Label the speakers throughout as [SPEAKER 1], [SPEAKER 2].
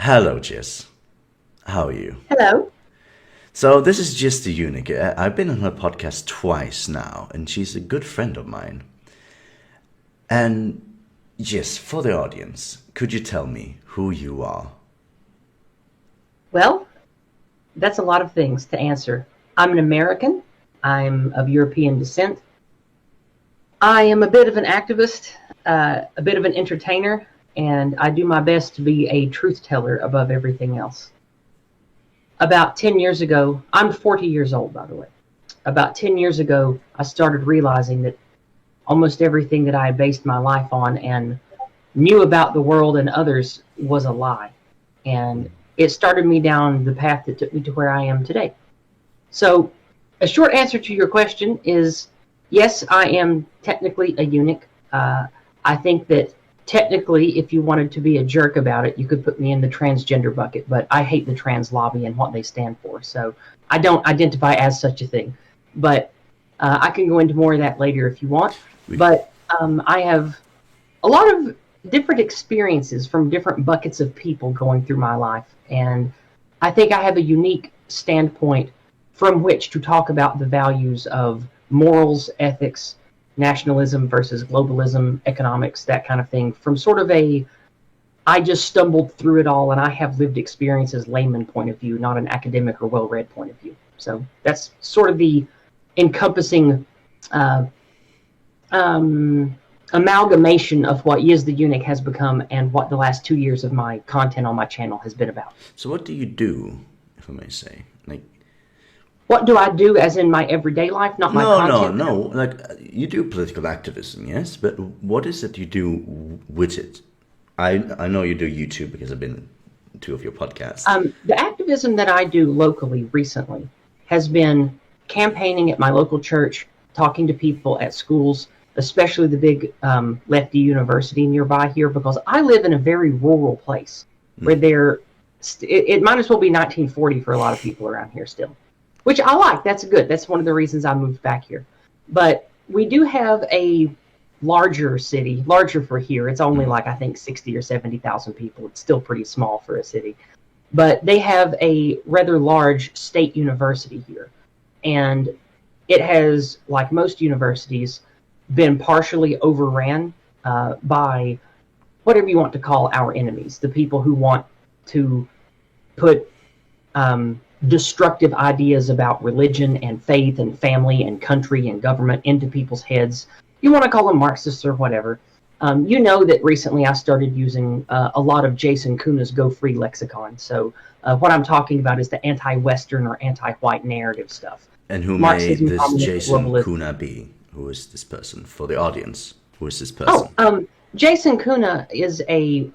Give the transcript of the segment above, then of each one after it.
[SPEAKER 1] Hello, Jess. How are you?
[SPEAKER 2] Hello.
[SPEAKER 1] So this is just the Eunuch. I've been on her podcast twice now, and she's a good friend of mine. And Jess, for the audience, could you tell me who you are?
[SPEAKER 2] Well, that's a lot of things to answer. I'm an American. I'm of European descent. I am a bit of an activist, a bit of an entertainer, and I do my best to be a truth teller above everything else. About 10 years ago, I'm 40 years old, by the way. About 10 years ago, I started realizing that almost everything that I based my life on and knew about the world and others was a lie. And it started me down the path that took me to where I am today. So, a short answer to your question is yes, I am technically a eunuch. I think that technically, if you wanted to be a jerk about it, you could put me in the transgender bucket, but I hate the trans lobby and what they stand for. So, I don't identify as such a thing. But I can go into more of that later if you want. But I have a lot of different experiences from different buckets of people going through my life. And I think I have a unique standpoint from which to talk about the values of morals, ethics, nationalism versus globalism, economics, that kind of thing, from sort of I just stumbled through it all and I have lived experiences layman point of view, not an academic or well-read point of view. So that's sort of the encompassing uh, amalgamation of what Yizz the Eunuch has become and what the last 2 years of my content on my channel has been about.
[SPEAKER 1] So what do you do, if I may say?
[SPEAKER 2] What do I do as in my everyday life, not my content?
[SPEAKER 1] No. You do political activism, yes, but what is it you do with it? I know you do YouTube because I've been to two of your podcasts.
[SPEAKER 2] The activism that I do locally recently has been campaigning at my local church, talking to people at schools, especially the big lefty university nearby here, because I live in a very rural place where it might as well be 1940 for a lot of people around here still, which I like. That's good. That's one of the reasons I moved back here. But we do have a larger city, larger for here. It's only like, I think, 60 or 70,000 people. It's still pretty small for a city. But they have a rather large state university here. And it has, like most universities, been partially overran by whatever you want to call our enemies, the people who want to put destructive ideas about religion and faith and family and country and government into people's heads. You want to call them Marxists or whatever. You know that recently I started using a lot of Jason Kuna's Go Free lexicon. So what I'm talking about is the anti-Western or anti-white narrative stuff.
[SPEAKER 1] And who
[SPEAKER 2] Marxism,
[SPEAKER 1] may this Jason
[SPEAKER 2] globalism.
[SPEAKER 1] Kuna be? Who is this person? For the audience, who is this person?
[SPEAKER 2] Jason Kuna is a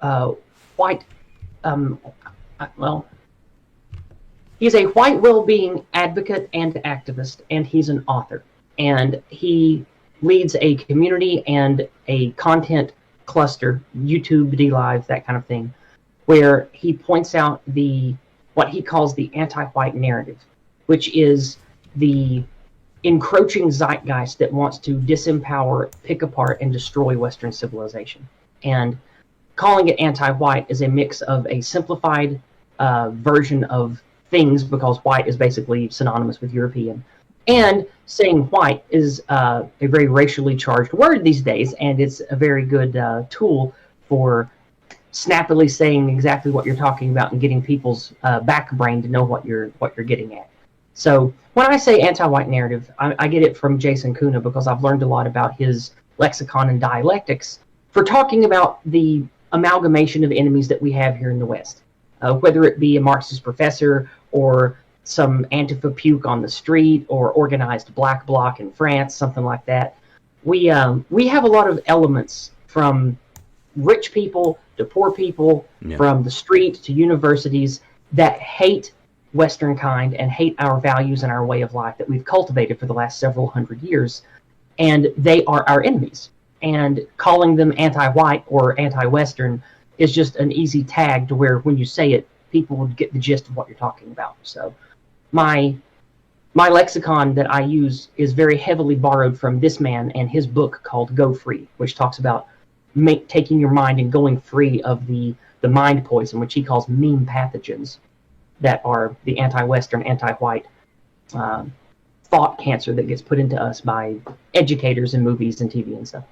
[SPEAKER 2] white, well, he's a white well-being advocate and activist, and he's an author. And he leads a community and a content cluster, YouTube, DLive, that kind of thing, where he points out what he calls the anti-white narrative, which is the encroaching zeitgeist that wants to disempower, pick apart, and destroy Western civilization. And calling it anti-white is a mix of a simplified version of things, because white is basically synonymous with European, and saying white is a very racially charged word these days, and it's a very good tool for snappily saying exactly what you're talking about and getting people's back brain to know what you're getting at. So when I say anti-white narrative, I get it from Jason Kuna because I've learned a lot about his lexicon and dialectics for talking about the amalgamation of enemies that we have here in the West. Whether it be a Marxist professor or some Antifa puke on the street or organized black bloc in France, something like that. We have a lot of elements from rich people to poor people, from the street to universities, that hate Western kind and hate our values and our way of life that we've cultivated for the last several hundred years. And they are our enemies. And calling them anti-white or anti-Western is just an easy tag to where when you say it, people would get the gist of what you're talking about. So my lexicon that I use is very heavily borrowed from this man and his book called Go Free, which talks about taking your mind and going free of the the mind poison, which he calls meme pathogens, that are the anti-Western, anti-white thought cancer that gets put into us by educators in movies and TV and stuff.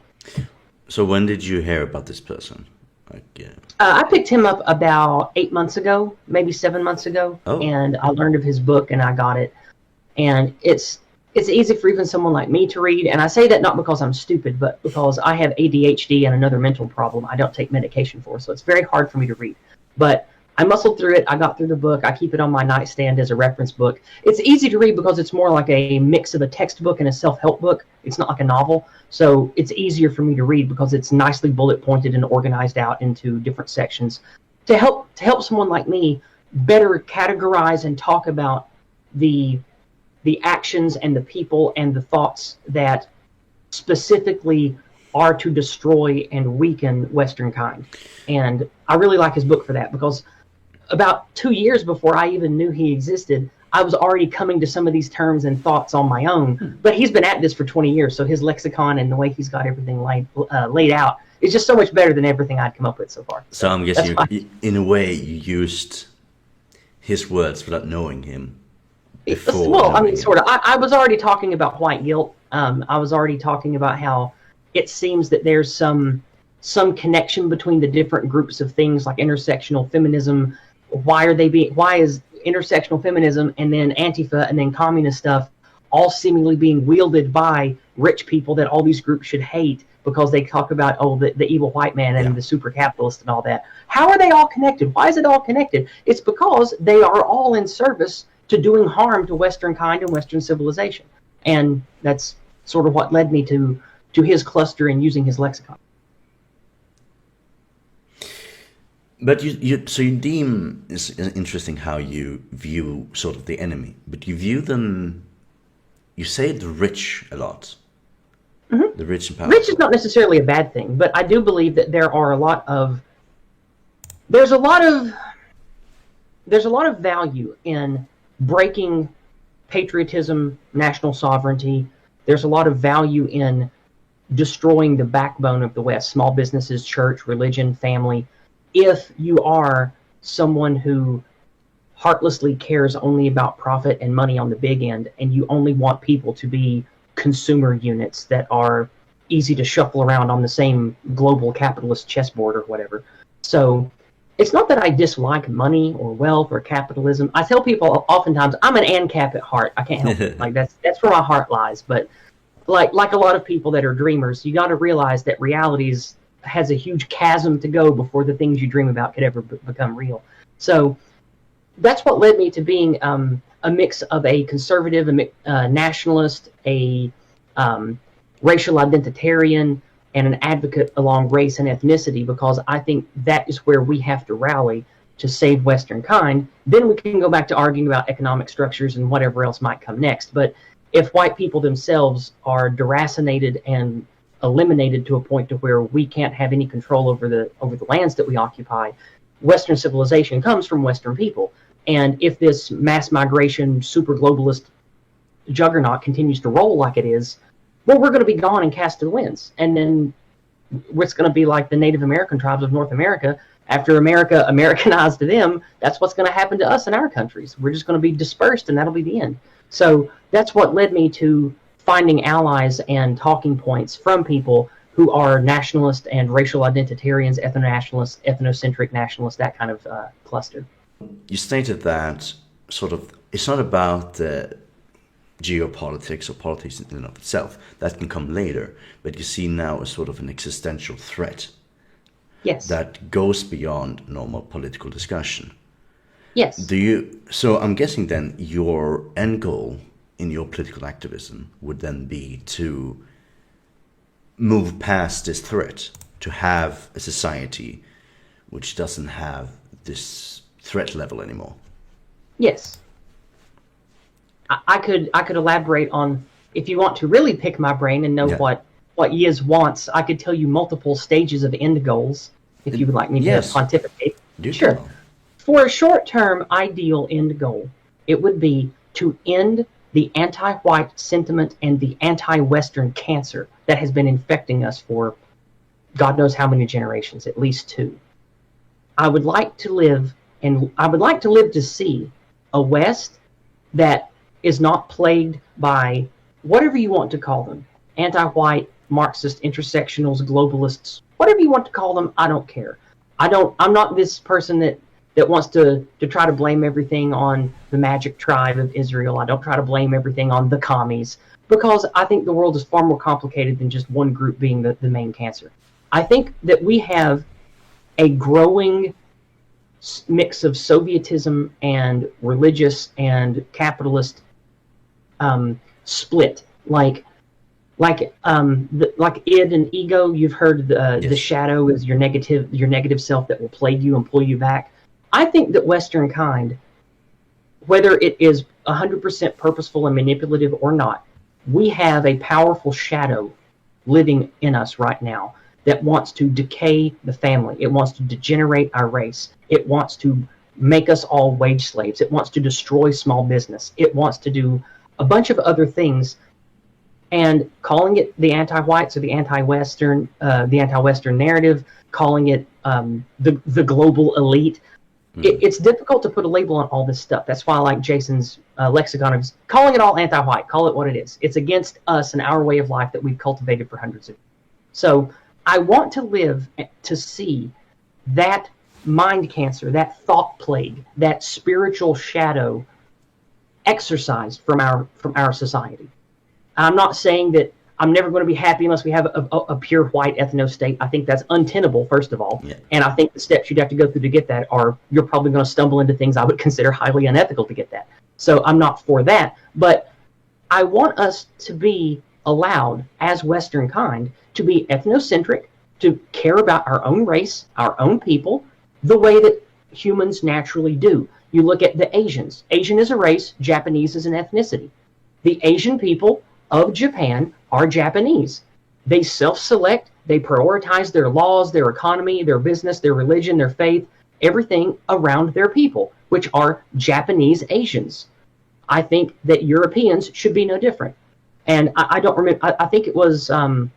[SPEAKER 1] So when did you hear about this person? Like, yeah.
[SPEAKER 2] I picked him up about 8 months ago, maybe 7 months ago, and I learned of his book and I got it. And it's easy for even someone like me to read. And I say that not because I'm stupid, but because I have ADHD and another mental problem I don't take medication for. So it's very hard for me to read. But I muscled through it. I got through the book. I keep it on my nightstand as a reference book. It's easy to read because it's more like a mix of a textbook and a self-help book. It's not like a novel. So it's easier for me to read because it's nicely bullet pointed and organized out into different sections to help someone like me better categorize and talk about the actions and the people and the thoughts that specifically are to destroy and weaken Western kind. And I really like his book for that, because about 2 years before I even knew he existed, I was already coming to some of these terms and thoughts on my own. But he's been at this for 20 years, so his lexicon and the way he's got everything laid out is just so much better than everything I'd come up with so far.
[SPEAKER 1] So I'm guessing, in a way, you used his words without knowing him before.
[SPEAKER 2] Well, I mean, sort of. I was already talking about white guilt. I was already talking about how it seems that there's some connection between the different groups of things like intersectional feminism. Why is intersectional feminism and then Antifa and then communist stuff all seemingly being wielded by rich people that all these groups should hate because they talk about, the evil white man and the super capitalist and all that. How are they all connected? Why is it all connected? It's because they are all in service to doing harm to Western kind and Western civilization. And that's sort of what led me to his cluster and using his lexicon.
[SPEAKER 1] But you deem, it's interesting how you view sort of the enemy, but you view them, you say the rich a lot. Mm-hmm. The rich and powerful.
[SPEAKER 2] Rich is not necessarily a bad thing, but I do believe that there's a lot of value in breaking patriotism, national sovereignty. There's a lot of value in destroying the backbone of the West, small businesses, church, religion, family. If you are someone who heartlessly cares only about profit and money on the big end, and you only want people to be consumer units that are easy to shuffle around on the same global capitalist chessboard or whatever. So it's not that I dislike money or wealth or capitalism. I tell people oftentimes I'm an ANCAP at heart. I can't help it. Like that's where my heart lies. But like a lot of people that are dreamers, you got to realize that reality has a huge chasm to go before the things you dream about could ever become real. So that's what led me to being a mix of a conservative, a nationalist, a racial identitarian, and an advocate along race and ethnicity, because I think that is where we have to rally to save Western kind. Then we can go back to arguing about economic structures and whatever else might come next. But if white people themselves are deracinated and eliminated to a point to where we can't have any control over the lands that we occupy, Western civilization comes from Western people. And if this mass migration, super globalist juggernaut continues to roll like it is, well, we're going to be gone and cast to the winds. And then it's going to be like the Native American tribes of North America. After America Americanized them, that's what's going to happen to us in our countries. We're just going to be dispersed, and that'll be the end. So that's what led me to finding allies and talking points from people who are nationalist and racial identitarians, ethno-nationalists, ethnocentric nationalists, that kind of cluster.
[SPEAKER 1] You stated that sort of it's not about geopolitics or politics in and of itself. That can come later, but you see now a sort of an existential threat.
[SPEAKER 2] Yes.
[SPEAKER 1] That goes beyond normal political discussion.
[SPEAKER 2] Yes.
[SPEAKER 1] So I'm guessing then your end goal in your political activism would then be to move past this threat, to have a society which doesn't have this threat level anymore.
[SPEAKER 2] Yes. I could elaborate on, if you want to really pick my brain and know what Yizz wants, I could tell you multiple stages of end goals, if you would like me to pontificate. Sure. For a short-term ideal end goal, it would be to end the anti-white sentiment and the anti-Western cancer that has been infecting us for God knows how many generations, at least 2. I would like to live, and I would like to live to see a West that is not plagued by whatever you want to call them, anti-white, Marxist, intersectionals, globalists, whatever you want to call them. I don't care. I'm not this person that wants to try to blame everything on the magic tribe of Israel. I don't try to blame everything on the commies, because I think the world is far more complicated than just one group being the main cancer. I think that we have a growing mix of Sovietism and religious and capitalist split, like id and ego. You've heard the shadow is your negative self that will plague you and pull you back. I think that Western kind, whether it is 100% purposeful and manipulative or not, we have a powerful shadow living in us right now that wants to decay the family. It wants to degenerate our race. It wants to make us all wage slaves. It wants to destroy small business. It wants to do a bunch of other things. And calling it the anti-whites or the anti-Western narrative, calling it the global elite, it's difficult to put a label on all this stuff. That's why I like Jason's lexicon of calling it all anti-white. Call it what it is. It's against us and our way of life that we've cultivated for hundreds of years. So I want to live to see that mind cancer, that thought plague, that spiritual shadow exorcised from our society. I'm not saying that I'm never going to be happy unless we have a pure white ethno-state. I think that's untenable, first of all. Yeah. And I think the steps you'd have to go through to get that you're probably going to stumble into things I would consider highly unethical to get that. So I'm not for that. But I want us to be allowed, as Western kind, to be ethnocentric, to care about our own race, our own people, the way that humans naturally do. You look at the Asians. Asian is a race, Japanese is an ethnicity. The Asian people of Japan are Japanese. They self-select, they prioritize their laws, their economy, their business, their religion, their faith, everything around their people, which are Japanese Asians. I think that Europeans should be no different. And I don't remember, I think it was, I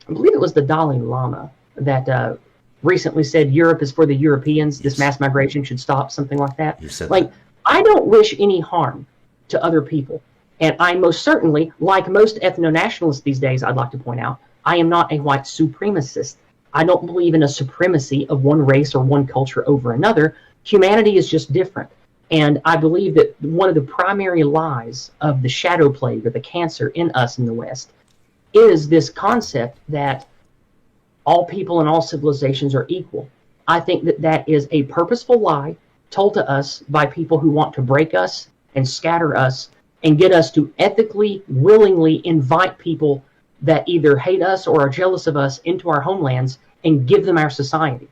[SPEAKER 2] believe it was the Dalai Lama that recently said Europe is for the Europeans, this mass migration should stop, something like that.
[SPEAKER 1] You said
[SPEAKER 2] like, that. I don't wish any harm to other people. And I most certainly, like most ethno-nationalists these days, I'd like to point out, I am not a white supremacist. I don't believe in a supremacy of one race or one culture over another. Humanity is just different. And I believe that one of the primary lies of the shadow plague or the cancer in us in the West is this concept that all people and all civilizations are equal. I think that that is a purposeful lie told to us by people who want to break us and scatter us and get us to ethically, willingly invite people that either hate us or are jealous of us into our homelands and give them our society.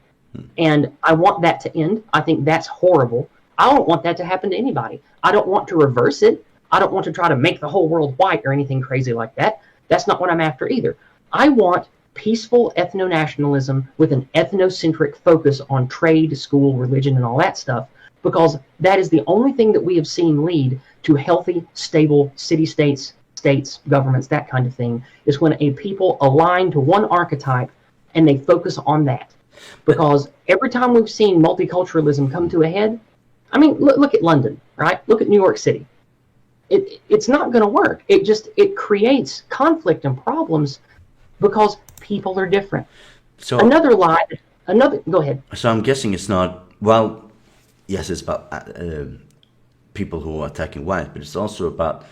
[SPEAKER 2] And I want that to end. I think that's horrible. I don't want that to happen to anybody. I don't want to reverse it. I don't want to try to make the whole world white or anything crazy like that. That's not what I'm after either. I want peaceful ethno-nationalism with an ethnocentric focus on trade, school, religion, and all that stuff, because that is the only thing that we have seen lead to healthy, stable city-states, states, governments, that kind of thing, is when a people align to one archetype and they focus on that. Because every time we've seen multiculturalism come to a head, I mean, look at London, right? Look at New York City. It's not going to work. It creates conflict and problems because people are different. So go ahead.
[SPEAKER 1] So I'm guessing it's not, well, yes, it's about people who are attacking white, but it's also about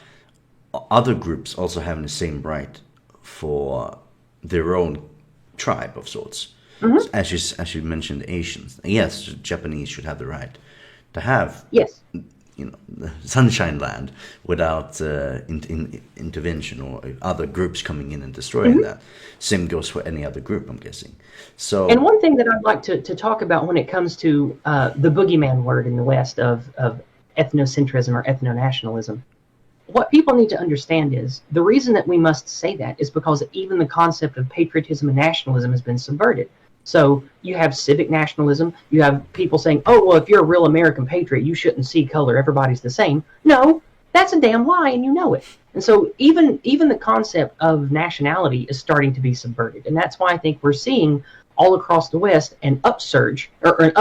[SPEAKER 1] other groups also having the same right for their own tribe of sorts. Mm-hmm. As you mentioned, Asians. Yes, Japanese should have the right to have, the sunshine land without intervention or other groups coming in and destroying that. Same goes for any other group, I'm guessing. So,
[SPEAKER 2] and one thing that I'd like to talk about when it comes to the boogeyman word in the West of ethnocentrism or ethno-nationalism, what people need to understand is the reason that we must say that is because even the concept of patriotism and nationalism has been subverted. So you have civic nationalism. You have people saying, oh, well, if you're a real American patriot, you shouldn't see color. Everybody's the same. No, that's a damn lie, and you know it. And so even the concept of nationality is starting to be subverted. And that's why I think we're seeing all across the West an upsurge or an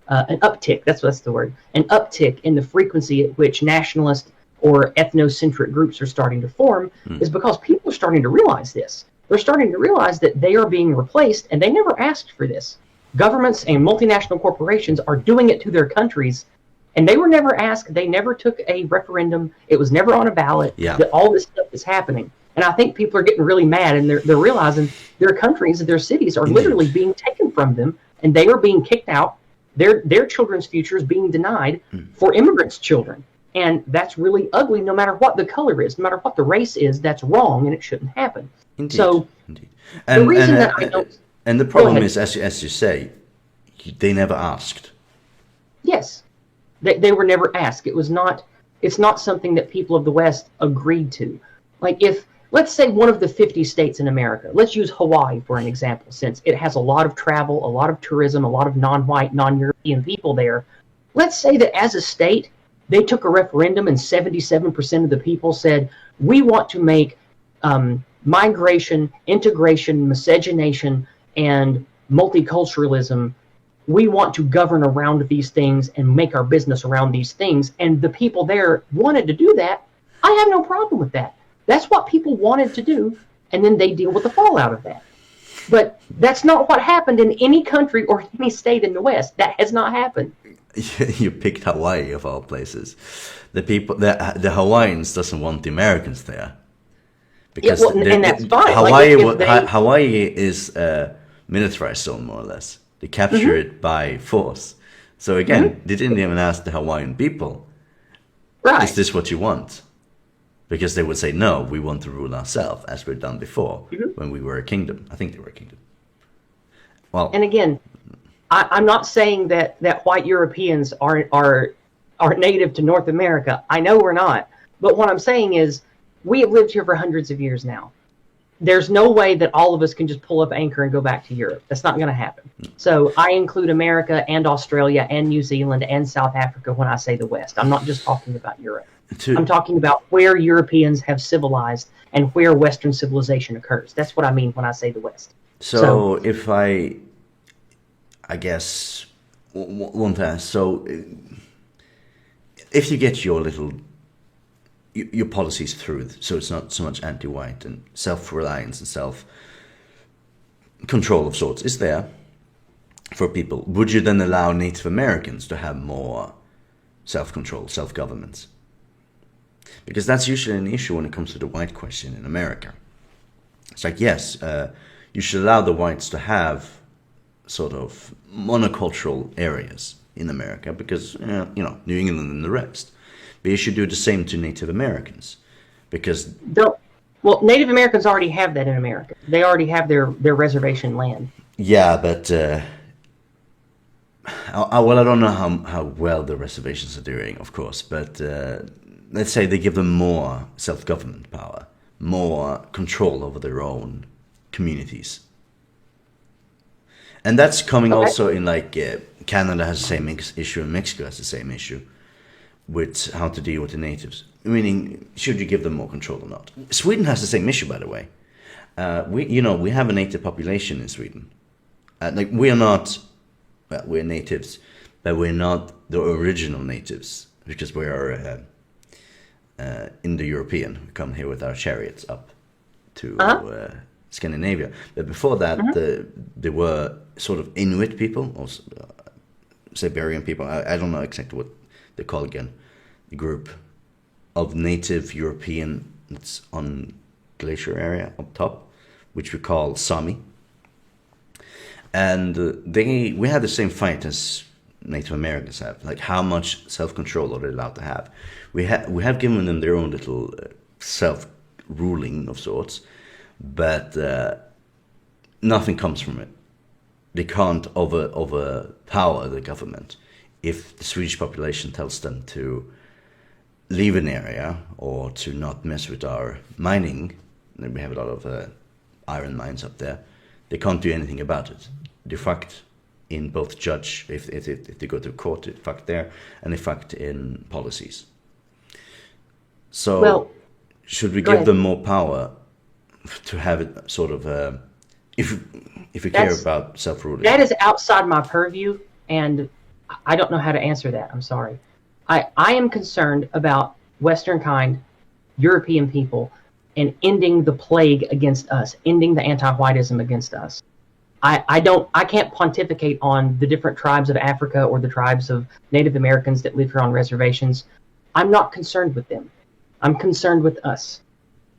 [SPEAKER 2] uptick. That's the word. An uptick in the frequency at which nationalist or ethnocentric groups are starting to form is because people are starting to realize this. They're starting to realize that they are being replaced, and they never asked for this. Governments and multinational corporations are doing it to their countries, and they were never asked. They never took a referendum. It was never on a ballot.
[SPEAKER 1] Yeah.
[SPEAKER 2] That all this stuff is happening. And I think people are getting really mad, and they're realizing their countries, their cities are literally being taken from them, and they are being kicked out. Their children's future is being denied for immigrants' children. And that's really ugly, no matter what the color is, no matter what the race is. That's wrong, and it shouldn't happen.
[SPEAKER 1] Indeed.
[SPEAKER 2] So
[SPEAKER 1] Indeed.
[SPEAKER 2] the reason that I don't...
[SPEAKER 1] And the problem is, as you say, they never asked.
[SPEAKER 2] Yes. They were never asked. It's not something that people of the West agreed to. Like if, let's say one of the 50 states in America, let's use Hawaii for an example, since it has a lot of travel, a lot of tourism, a lot of non-white, non-European people there. Let's say that as a state, they took a referendum and 77% of the people said, we want to make migration, integration, miscegenation, and multiculturalism, we want to govern around these things and make our business around these things. And the people there wanted to do that. I have no problem with that. That's what people wanted to do. And then they deal with the fallout of that. But that's not what happened in any country or any state in the West. That has not happened.
[SPEAKER 1] You picked Hawaii of all places. The Hawaiians doesn't want the Americans there. Because
[SPEAKER 2] and that's fine.
[SPEAKER 1] Hawaii is a militarized zone, more or less. They capture it by force. So again, they didn't even ask the Hawaiian people,
[SPEAKER 2] right,
[SPEAKER 1] is this what you want? Because they would say, no, we want to rule ourselves, as we've done before, when we were a kingdom. I think they were a kingdom. Well,
[SPEAKER 2] and again, I'm not saying that white Europeans are native to North America. I know we're not. But what I'm saying is, we have lived here for hundreds of years now. There's no way that all of us can just pull up anchor and go back to Europe. That's not going to happen. So I include America and Australia and New Zealand and South Africa when I say the West. I'm not just talking about Europe. I'm talking about where Europeans have civilized and where Western civilization occurs. That's what I mean when I say the West.
[SPEAKER 1] So if I guess, want to ask, so if you get your policies through, so it's not so much anti-white and self-reliance and self-control of sorts is there for people, would you then allow Native Americans to have more self-control, self-governance? Because that's usually an issue when it comes to the white question in America. It's like, yes, you should allow the whites to have sort of monocultural areas in America because, New England and the rest. But you should do the same to Native Americans, because
[SPEAKER 2] Native Americans already have that in America. They already have their reservation land.
[SPEAKER 1] Yeah, but I don't know how well the reservations are doing, of course. But let's say they give them more self-government power, more control over their own communities, and that's coming also in Canada has the same issue, and Mexico has the same issue with how to deal with the natives. Meaning, should you give them more control or not? Sweden has the same issue, by the way. We have a native population in Sweden. We are not, we're natives, but we're not the original natives because we are Indo-European. We come here with our chariots up to Scandinavia. But before that, there were sort of Inuit people, or Siberian people. I don't know exactly what they call again. The group of native European that's on glacier area up top, which we call Sami. And we had the same fight as Native Americans have. Like, how much self-control are they allowed to have? We have given them their own little self-ruling of sorts, but nothing comes from it. They can't overpower the government. If the Swedish population tells them to leave an area or to not mess with our mining, and we have a lot of iron mines up there, they can't do anything about it. They're fucked in both judge, if they go to court, they're fucked there, and they're fucked in policies. So should we give them more power to have it sort of if if you care
[SPEAKER 2] That's
[SPEAKER 1] about self-ruling.
[SPEAKER 2] that is outside my purview, and I don't know how to answer that. I'm sorry. I am concerned about Western kind, European people, and ending the plague against us, ending the anti-whiteism against us. I can't pontificate on the different tribes of Africa or the tribes of Native Americans that live here on reservations. I'm not concerned with them. I'm concerned with us.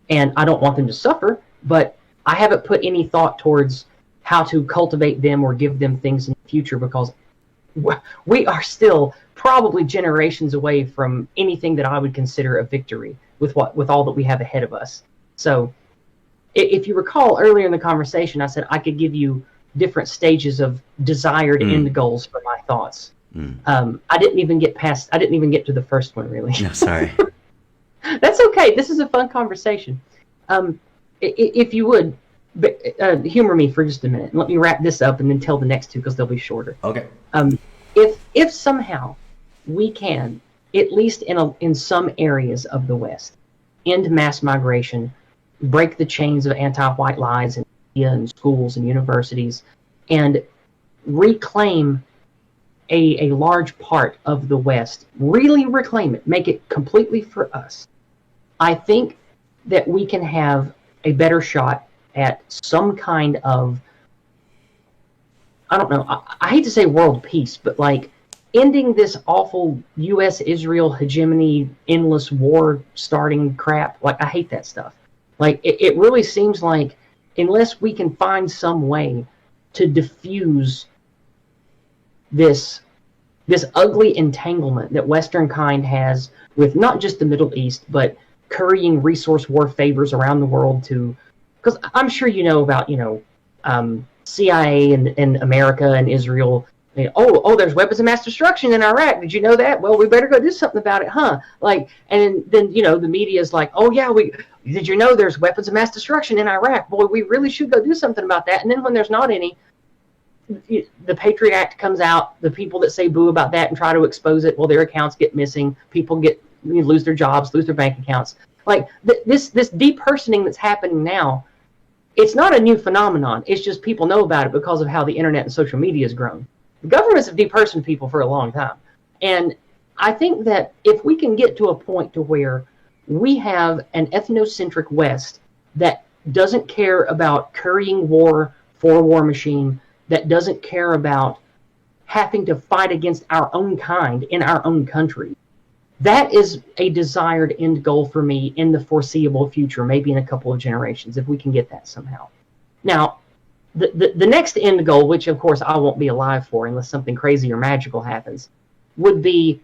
[SPEAKER 2] And I don't want them to suffer, but I haven't put any thought towards how to cultivate them or give them things in the future, because we are still probably generations away from anything that I would consider a victory with all that we have ahead of us. So if you recall earlier in the conversation, I said I could give you different stages of desired end goals for my thoughts. I didn't even get to the first one, really.
[SPEAKER 1] No, sorry.
[SPEAKER 2] That's okay. This is a fun conversation. If you would, humor me for just a minute. Let me wrap this up and then tell the next two, because they'll be shorter.
[SPEAKER 1] Okay.
[SPEAKER 2] If somehow we can, at least in some areas of the West, end mass migration, break the chains of anti-white lies in media and schools and universities, and reclaim a large part of the West, really reclaim it, make it completely for us, I think that we can have a better shot at some kind of, I don't know, I hate to say world peace, but like ending this awful U.S.-Israel hegemony, endless war starting crap. Like, I hate that stuff. Like, it really seems like unless we can find some way to diffuse this ugly entanglement that Western kind has with not just the Middle East, but currying resource war favors around the world to, because I'm sure you know about, CIA and America and Israel. There's weapons of mass destruction in Iraq. Did you know that? Well, we better go do something about it, huh? Like, and then the media is like, oh yeah, did you know there's weapons of mass destruction in Iraq? Boy, we really should go do something about that. And then when there's not any, the Patriot Act comes out. The people that say boo about that and try to expose it, well, their accounts get missing. People lose their jobs, lose their bank accounts. Like this depersoning that's happening now, it's not a new phenomenon. It's just people know about it because of how the internet and social media has grown. The governments have depersoned people for a long time. And I think that if we can get to a point to where we have an ethnocentric West that doesn't care about currying war for a war machine, that doesn't care about having to fight against our own kind in our own country, that is a desired end goal for me in the foreseeable future, maybe in a couple of generations, if we can get that somehow. Now, the next end goal, which of course I won't be alive for unless something crazy or magical happens, would be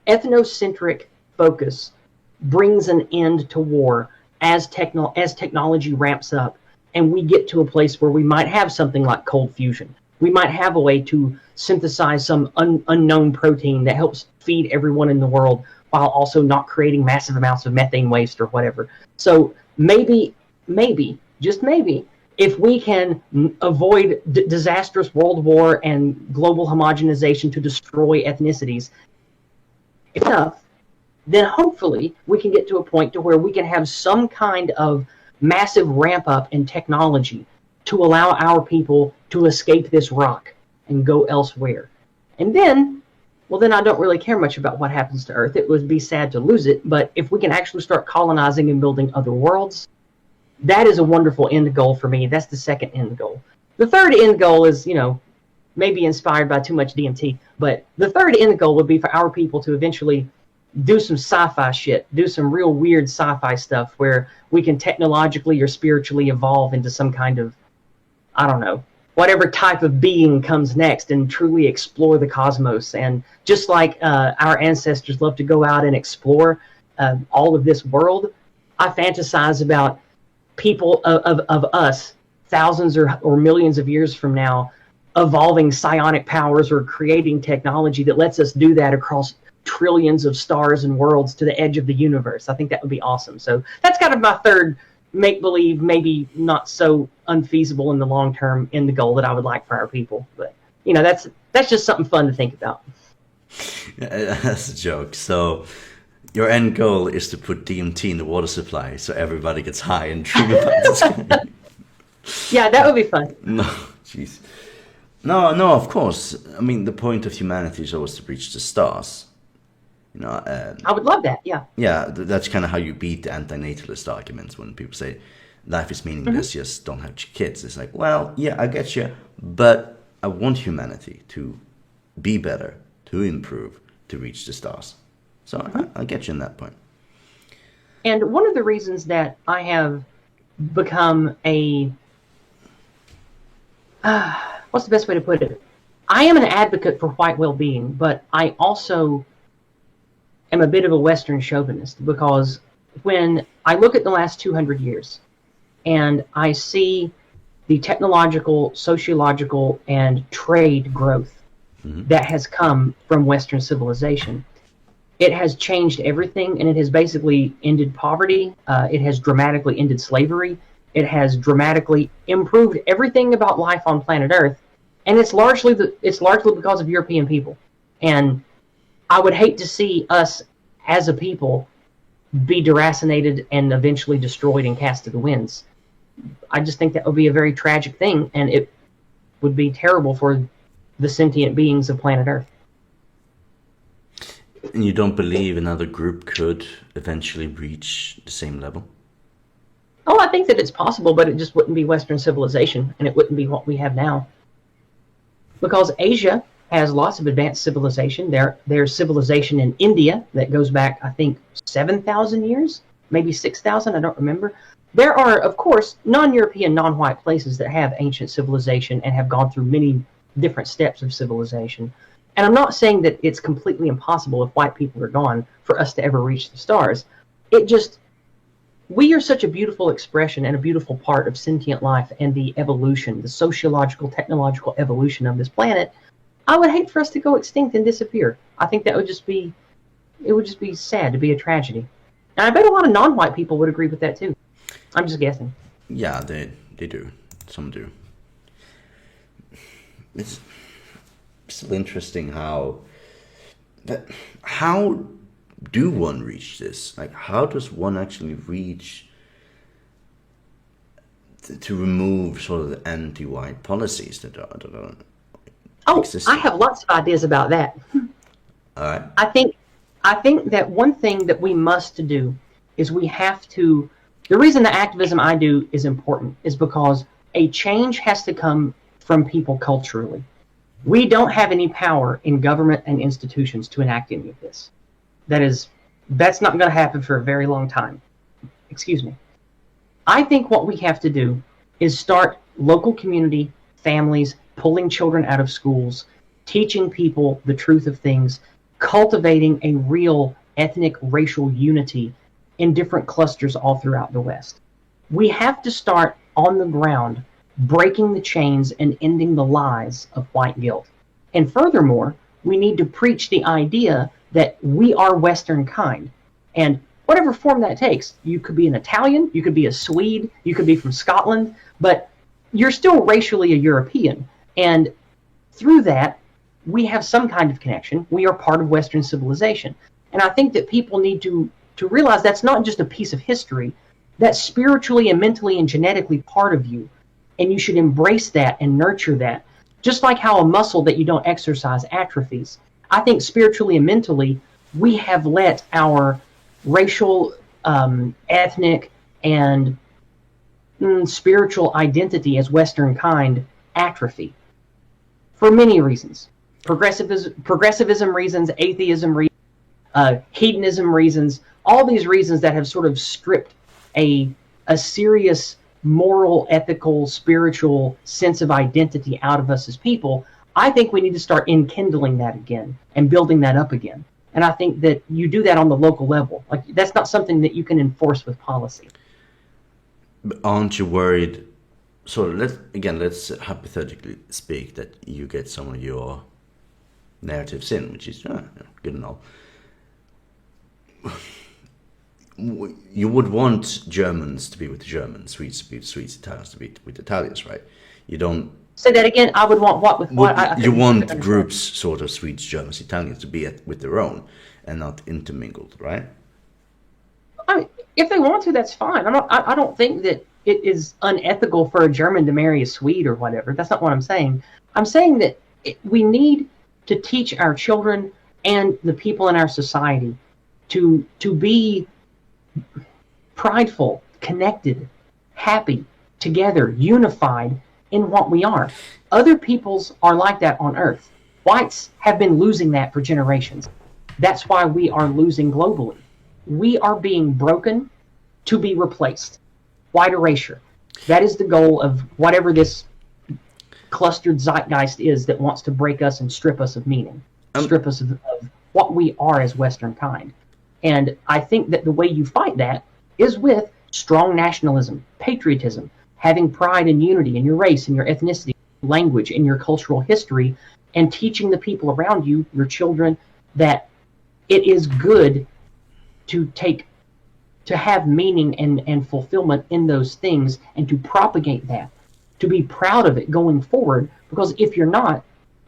[SPEAKER 2] ethnocentric focus brings an end to war as technology ramps up, and we get to a place where we might have something like cold fusion. We might have a way to synthesize some unknown protein that helps feed everyone in the world while also not creating massive amounts of methane waste or whatever. So maybe, just maybe, if we can avoid disastrous world war and global homogenization to destroy ethnicities enough, then hopefully we can get to a point to where we can have some kind of massive ramp up in technology to allow our people to escape this rock and go elsewhere. And then I don't really care much about what happens to Earth. It would be sad to lose it, but if we can actually start colonizing and building other worlds, that is a wonderful end goal for me. That's the second end goal. The third end goal is, maybe inspired by too much DMT, but the third end goal would be for our people to eventually do some sci-fi shit, do some real weird sci-fi stuff where we can technologically or spiritually evolve into some kind of, I don't know, whatever type of being comes next, and truly explore the cosmos. And just like our ancestors love to go out and explore all of this world, I fantasize about people of us thousands or millions of years from now evolving psionic powers or creating technology that lets us do that across trillions of stars and worlds to the edge of the universe. I think that would be awesome. So that's kind of my third make-believe, maybe not so unfeasible in the long term, in the goal that I would like for our people. But that's just something fun to think about.
[SPEAKER 1] Yeah, that's a joke. So your end goal is to put DMT in the water supply so everybody gets high and dream about this.
[SPEAKER 2] Yeah, that would be fun.
[SPEAKER 1] No, jeez. No, no, of course. I mean, the point of humanity is always to reach the stars. You know,
[SPEAKER 2] I would love that. Yeah.
[SPEAKER 1] yeah, that's kind of how you beat the anti-natalist arguments when people say life is meaningless, just don't have kids. It's like, well, yeah, I get you, but I want humanity to be better, to improve, to reach the stars. So I get you in that point.
[SPEAKER 2] And one of the reasons that I have become a what's the best way to put it? I am an advocate for white well-being, but I also am a bit of a Western chauvinist, because when I look at the last 200 years and I see the technological, sociological, and trade growth that has come from Western civilization, it has changed everything, and it has basically ended poverty. It has dramatically ended slavery. It has dramatically improved everything about life on planet Earth, and it's largely because of European people. And I would hate to see us as a people be deracinated and eventually destroyed and cast to the winds. I just think that would be a very tragic thing, and it would be terrible for the sentient beings of planet Earth.
[SPEAKER 1] And you don't believe another group could eventually reach the same level?
[SPEAKER 2] Oh, I think that it's possible, but it just wouldn't be Western civilization, and it wouldn't be what we have now. Because Asia has lots of advanced civilization. There's civilization in India that goes back, I think, 7,000 years, maybe 6,000, I don't remember. There are, of course, non-European, non-white places that have ancient civilization and have gone through many different steps of civilization. And I'm not saying that it's completely impossible, if white people are gone, for us to ever reach the stars. We are such a beautiful expression and a beautiful part of sentient life and the evolution, the sociological, technological evolution of this planet. I would hate for us to go extinct and disappear. I think that would just be sad, to be a tragedy. And I bet a lot of non-white people would agree with that too. I'm just guessing.
[SPEAKER 1] Yeah, they do. Some do. It's still interesting how do one reach this? Like, how does one actually reach to remove sort of the anti-white policies that are existing?
[SPEAKER 2] I have lots of ideas about that.
[SPEAKER 1] All right.
[SPEAKER 2] I think that one thing that we must do is we have to. The reason the activism I do is important is because a change has to come from people culturally. We don't have any power in government and institutions to enact any of this. That's not going to happen for a very long time. Excuse me. I think what we have to do is start local community, families, pulling children out of schools, teaching people the truth of things, cultivating a real ethnic, racial unity in different clusters all throughout the West. We have to start on the ground, breaking the chains and ending the lies of white guilt. And furthermore, we need to preach the idea that we are Western kind. And whatever form that takes, you could be an Italian, you could be a Swede, you could be from Scotland, but you're still racially a European. And through that, we have some kind of connection. We are part of Western civilization. And I think that people need to realize that's not just a piece of history, that's spiritually and mentally and genetically part of you. And you should embrace that and nurture that. Just like how a muscle that you don't exercise atrophies. I think spiritually and mentally, we have let our racial, ethnic, and spiritual identity as Western kind atrophy for many reasons. Progressivism reasons, atheism reasons, hedonism reasons, all these reasons that have sort of stripped a serious moral, ethical, spiritual sense of identity out of us as people. I think we need to start enkindling that again and building that up again. And I think that you do that on the local level. Like, that's not something that you can enforce with policy.
[SPEAKER 1] But aren't you worried? So let's hypothetically speak that you get some of your narratives in, which is good and all. You would want Germans to be with the Germans, Swedes to be with Swedes, Italians to be with Italians, right? You don't.
[SPEAKER 2] Say that again. I would want what with what?
[SPEAKER 1] You want groups, sort of Swedes, Germans, Italians, to be with their own and not intermingled, right?
[SPEAKER 2] I mean, if they want to, that's fine. I don't think that it is unethical for a German to marry a Swede or whatever. That's not what I'm saying. I'm saying that we need to teach our children and the people in our society to be prideful, connected, happy, together, unified in what we are. Other peoples are like that on Earth. Whites have been losing that for generations. That's why we are losing globally. We are being broken to be replaced. White erasure. That is the goal of whatever this clustered zeitgeist is that wants to break us and strip us of meaning, strip us of what we are as Western kind. And I think that the way you fight that is with strong nationalism, patriotism, having pride and unity in your race and your ethnicity, language, and your cultural history, and teaching the people around you, your children, that it is good to have meaning and fulfillment in those things, and to propagate that, to be proud of it going forward, because if you're not,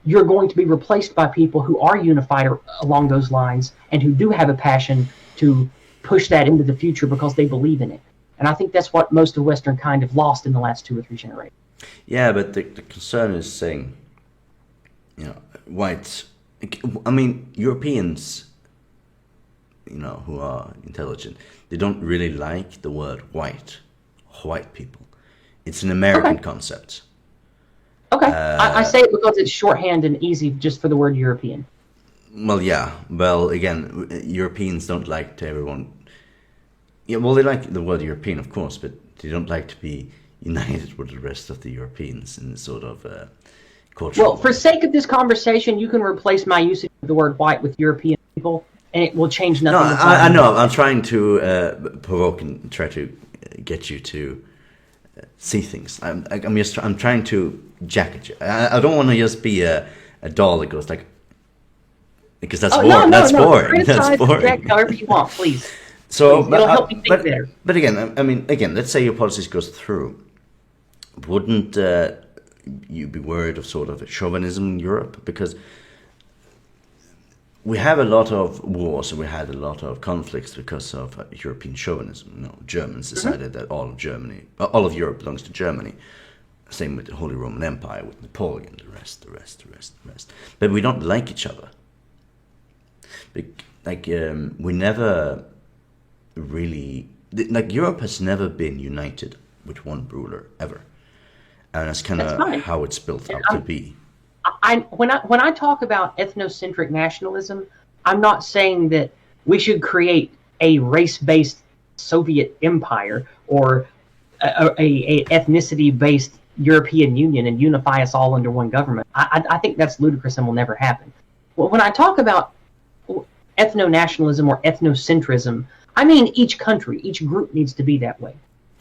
[SPEAKER 2] you're going to be replaced by people who are unified along those lines and who do have a passion to push that into the future because they believe in it. And I think that's what most of Western kind have lost in the last 2 or 3 generations.
[SPEAKER 1] Yeah, but the concern is saying, whites, I mean, Europeans, who are intelligent, they don't really like the word white people. It's an American concept.
[SPEAKER 2] Okay, I say it because it's shorthand and easy just for the word European.
[SPEAKER 1] Well, yeah. Well, again, Europeans don't like to everyone. Yeah, well, they like the word European, of course, but they don't like to be united with the rest of the Europeans in sort of cultural.
[SPEAKER 2] Well, for sake of this conversation, you can replace my usage of the word white with European people, and it will change nothing.
[SPEAKER 1] No, I know. I'm trying to provoke and try to get you to see things. I'm trying to jacket you. I don't want to just be a doll that goes like, because that's boring. That's boring.
[SPEAKER 2] Criticize,
[SPEAKER 1] that's boring.
[SPEAKER 2] Jack, however you want, please.
[SPEAKER 1] So
[SPEAKER 2] please. It'll help me think better.
[SPEAKER 1] But again, let's say your policies goes through. Wouldn't you be worried of sort of chauvinism in Europe? Because we have a lot of wars and we had a lot of conflicts because of European chauvinism. Germans decided that all of Europe belongs to Germany. Same with the Holy Roman Empire, with Napoleon, the rest. But we don't like each other. We never really, Europe has never been united with one ruler ever, and that's kind of how it's built up to be.
[SPEAKER 2] When I talk about ethnocentric nationalism, I'm not saying that we should create a race-based Soviet empire or a ethnicity-based European Union and unify us all under one government. I think that's ludicrous and will never happen. Well, when I talk about ethno-nationalism or ethnocentrism, I mean each country, each group needs to be that way.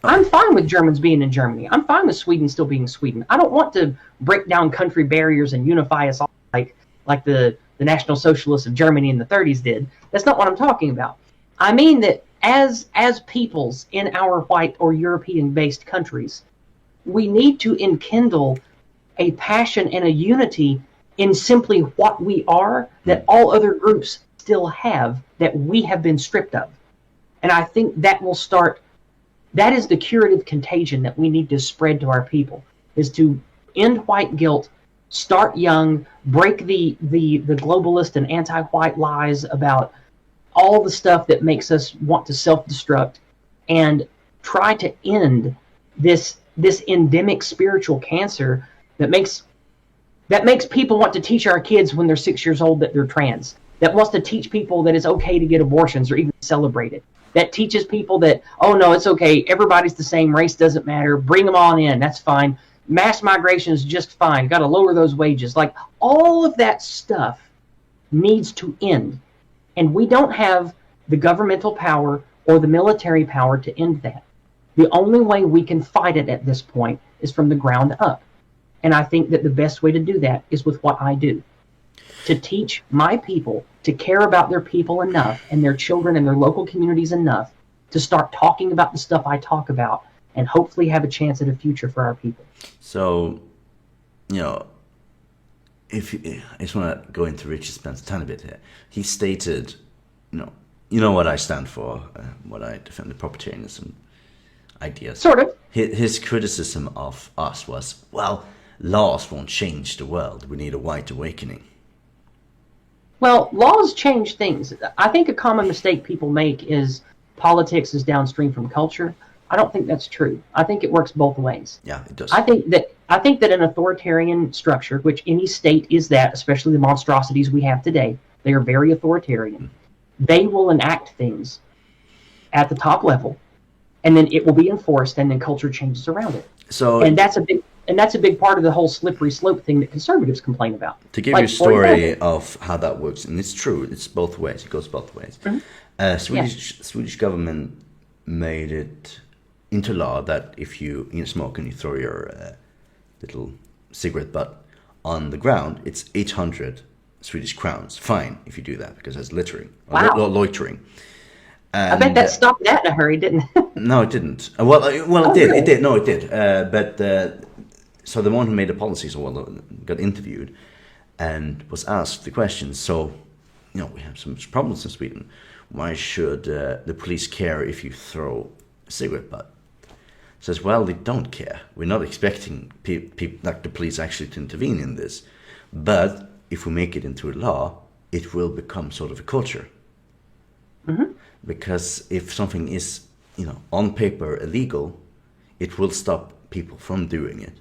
[SPEAKER 2] I'm fine with Germans being in Germany. I'm fine with Sweden still being Sweden. I don't want to break down country barriers and unify us all like the National Socialists of Germany in the 30s did. That's not what I'm talking about. I mean that as peoples in our white or European-based countries, we need to enkindle a passion and a unity in simply what we are that all other groups still have that we have been stripped of. And I think that will start, that is the curative contagion that we need to spread to our people, is to end white guilt, start young, break the globalist and anti-white lies about all the stuff that makes us want to self-destruct, and try to end this endemic spiritual cancer that makes people want to teach our kids when they're 6 years old that they're trans, that wants to teach people that it's okay to get abortions or even celebrate it, that teaches people that, oh no, it's okay, everybody's the same, race doesn't matter, bring them on in, that's fine, mass migration is just fine, got to lower those wages. Like, all of that stuff needs to end, and we don't have the governmental power or the military power to end that. The only way we can fight it at this point is from the ground up. And I think that the best way to do that is with what I do. To teach my people to care about their people enough and their children and their local communities enough to start talking about the stuff I talk about and hopefully have a chance at a future for our people.
[SPEAKER 1] So, I just want to go into Richard Spence a tiny bit here. He stated, you know what I stand for, what I defend, the propertarianism. ideas.
[SPEAKER 2] Sort of.
[SPEAKER 1] His criticism of us was, well, laws won't change the world. We need a white awakening.
[SPEAKER 2] Well, laws change things. I think a common mistake people make is politics is downstream from culture. I don't think that's true. I think it works both ways.
[SPEAKER 1] Yeah, it does.
[SPEAKER 2] I think that an authoritarian structure, which any state is that, especially the monstrosities we have today, they are very authoritarian. They will enact things at the top level, and then it will be enforced, and then culture changes around it.
[SPEAKER 1] So,
[SPEAKER 2] and that's a big part of the whole slippery slope thing that conservatives complain about.
[SPEAKER 1] To give you a story of how that works, and it's true, it's both ways. It goes both ways. Swedish government made it into law that if you smoke and you throw your little cigarette butt on the ground, it's 800 Swedish crowns fine if you do that, because that's littering or loitering. And,
[SPEAKER 2] I bet that stopped that in a hurry, didn't it?
[SPEAKER 1] No, it didn't. Well, it did. Really? It did. No, it did. So the one who made the policies got interviewed and was asked the question. So, we have some problems in Sweden. Why should the police care if you throw a cigarette butt? Says, well, they don't care. We're not expecting people like the police actually to intervene in this, but if we make it into a law, it will become sort of a culture.
[SPEAKER 2] Mm-hmm.
[SPEAKER 1] Because if something is, on paper illegal, it will stop people from doing it.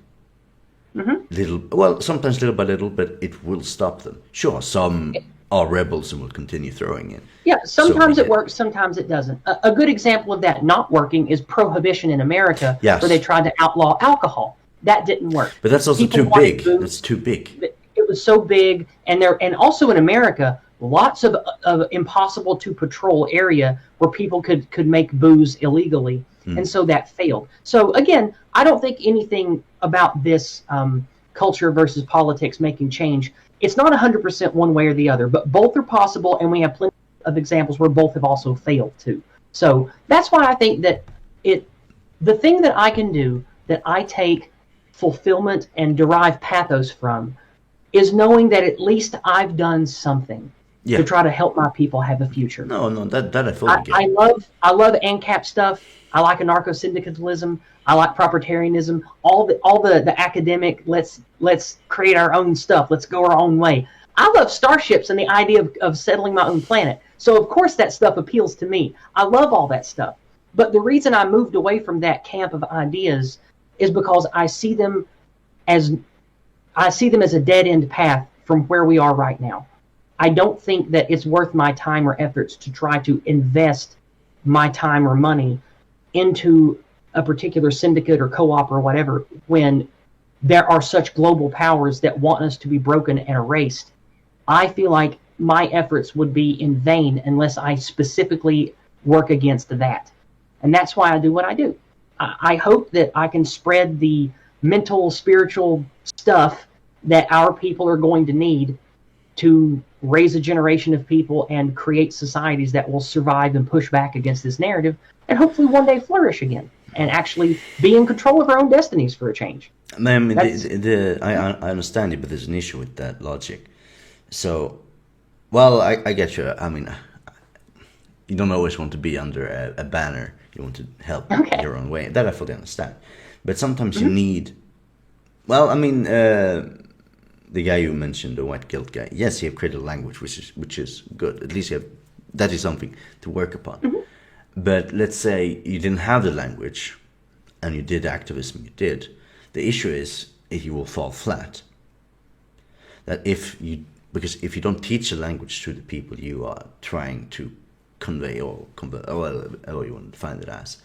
[SPEAKER 1] Mm-hmm. Sometimes little by little, but it will stop them. Sure, some are rebels and will continue throwing it.
[SPEAKER 2] Yeah, sometimes it works, sometimes it doesn't. A good example of that not working is prohibition in America, where they tried to outlaw alcohol. That didn't work.
[SPEAKER 1] But that's also too big. That's too big.
[SPEAKER 2] It was so big, and also in America, lots of impossible to patrol area where people could make booze illegally, and so that failed. So again, I don't think anything about this culture versus politics making change. It's not 100% one way or the other, but both are possible, and we have plenty of examples where both have also failed too. So that's why I think that the thing that I can do, that I take fulfillment and derive pathos from, is knowing that at least I've done something to try to help my people have a future.
[SPEAKER 1] No, that I fully get.
[SPEAKER 2] I love ANCAP stuff. I like anarcho-syndicalism. I like proprietarianism. All the academic, let's create our own stuff. Let's go our own way. I love starships and the idea of settling my own planet. So of course that stuff appeals to me. I love all that stuff. But the reason I moved away from that camp of ideas is because I see them as a dead-end path from where we are right now. I don't think that it's worth my time or efforts to try to invest my time or money into a particular syndicate or co-op or whatever when there are such global powers that want us to be broken and erased. I feel like my efforts would be in vain unless I specifically work against that. And that's why I do what I do. I hope that I can spread the mental, spiritual stuff that our people are going to need to raise a generation of people and create societies that will survive and push back against this narrative and hopefully one day flourish again and actually be in control of our own destinies for a change.
[SPEAKER 1] I mean, I understand you, but there's an issue with that logic. So, I get you. I mean, you don't always want to be under a banner. You want to help your own way. That I fully understand. But sometimes you need... the guy you mentioned, the white guilt guy, yes, he have created a language, which is good. At least that is something to work upon. Mm-hmm. But let's say you didn't have the language, and you did activism. You did. The issue is you will fall flat. Because if you don't teach a language to the people you are trying to convey or you want to define it as,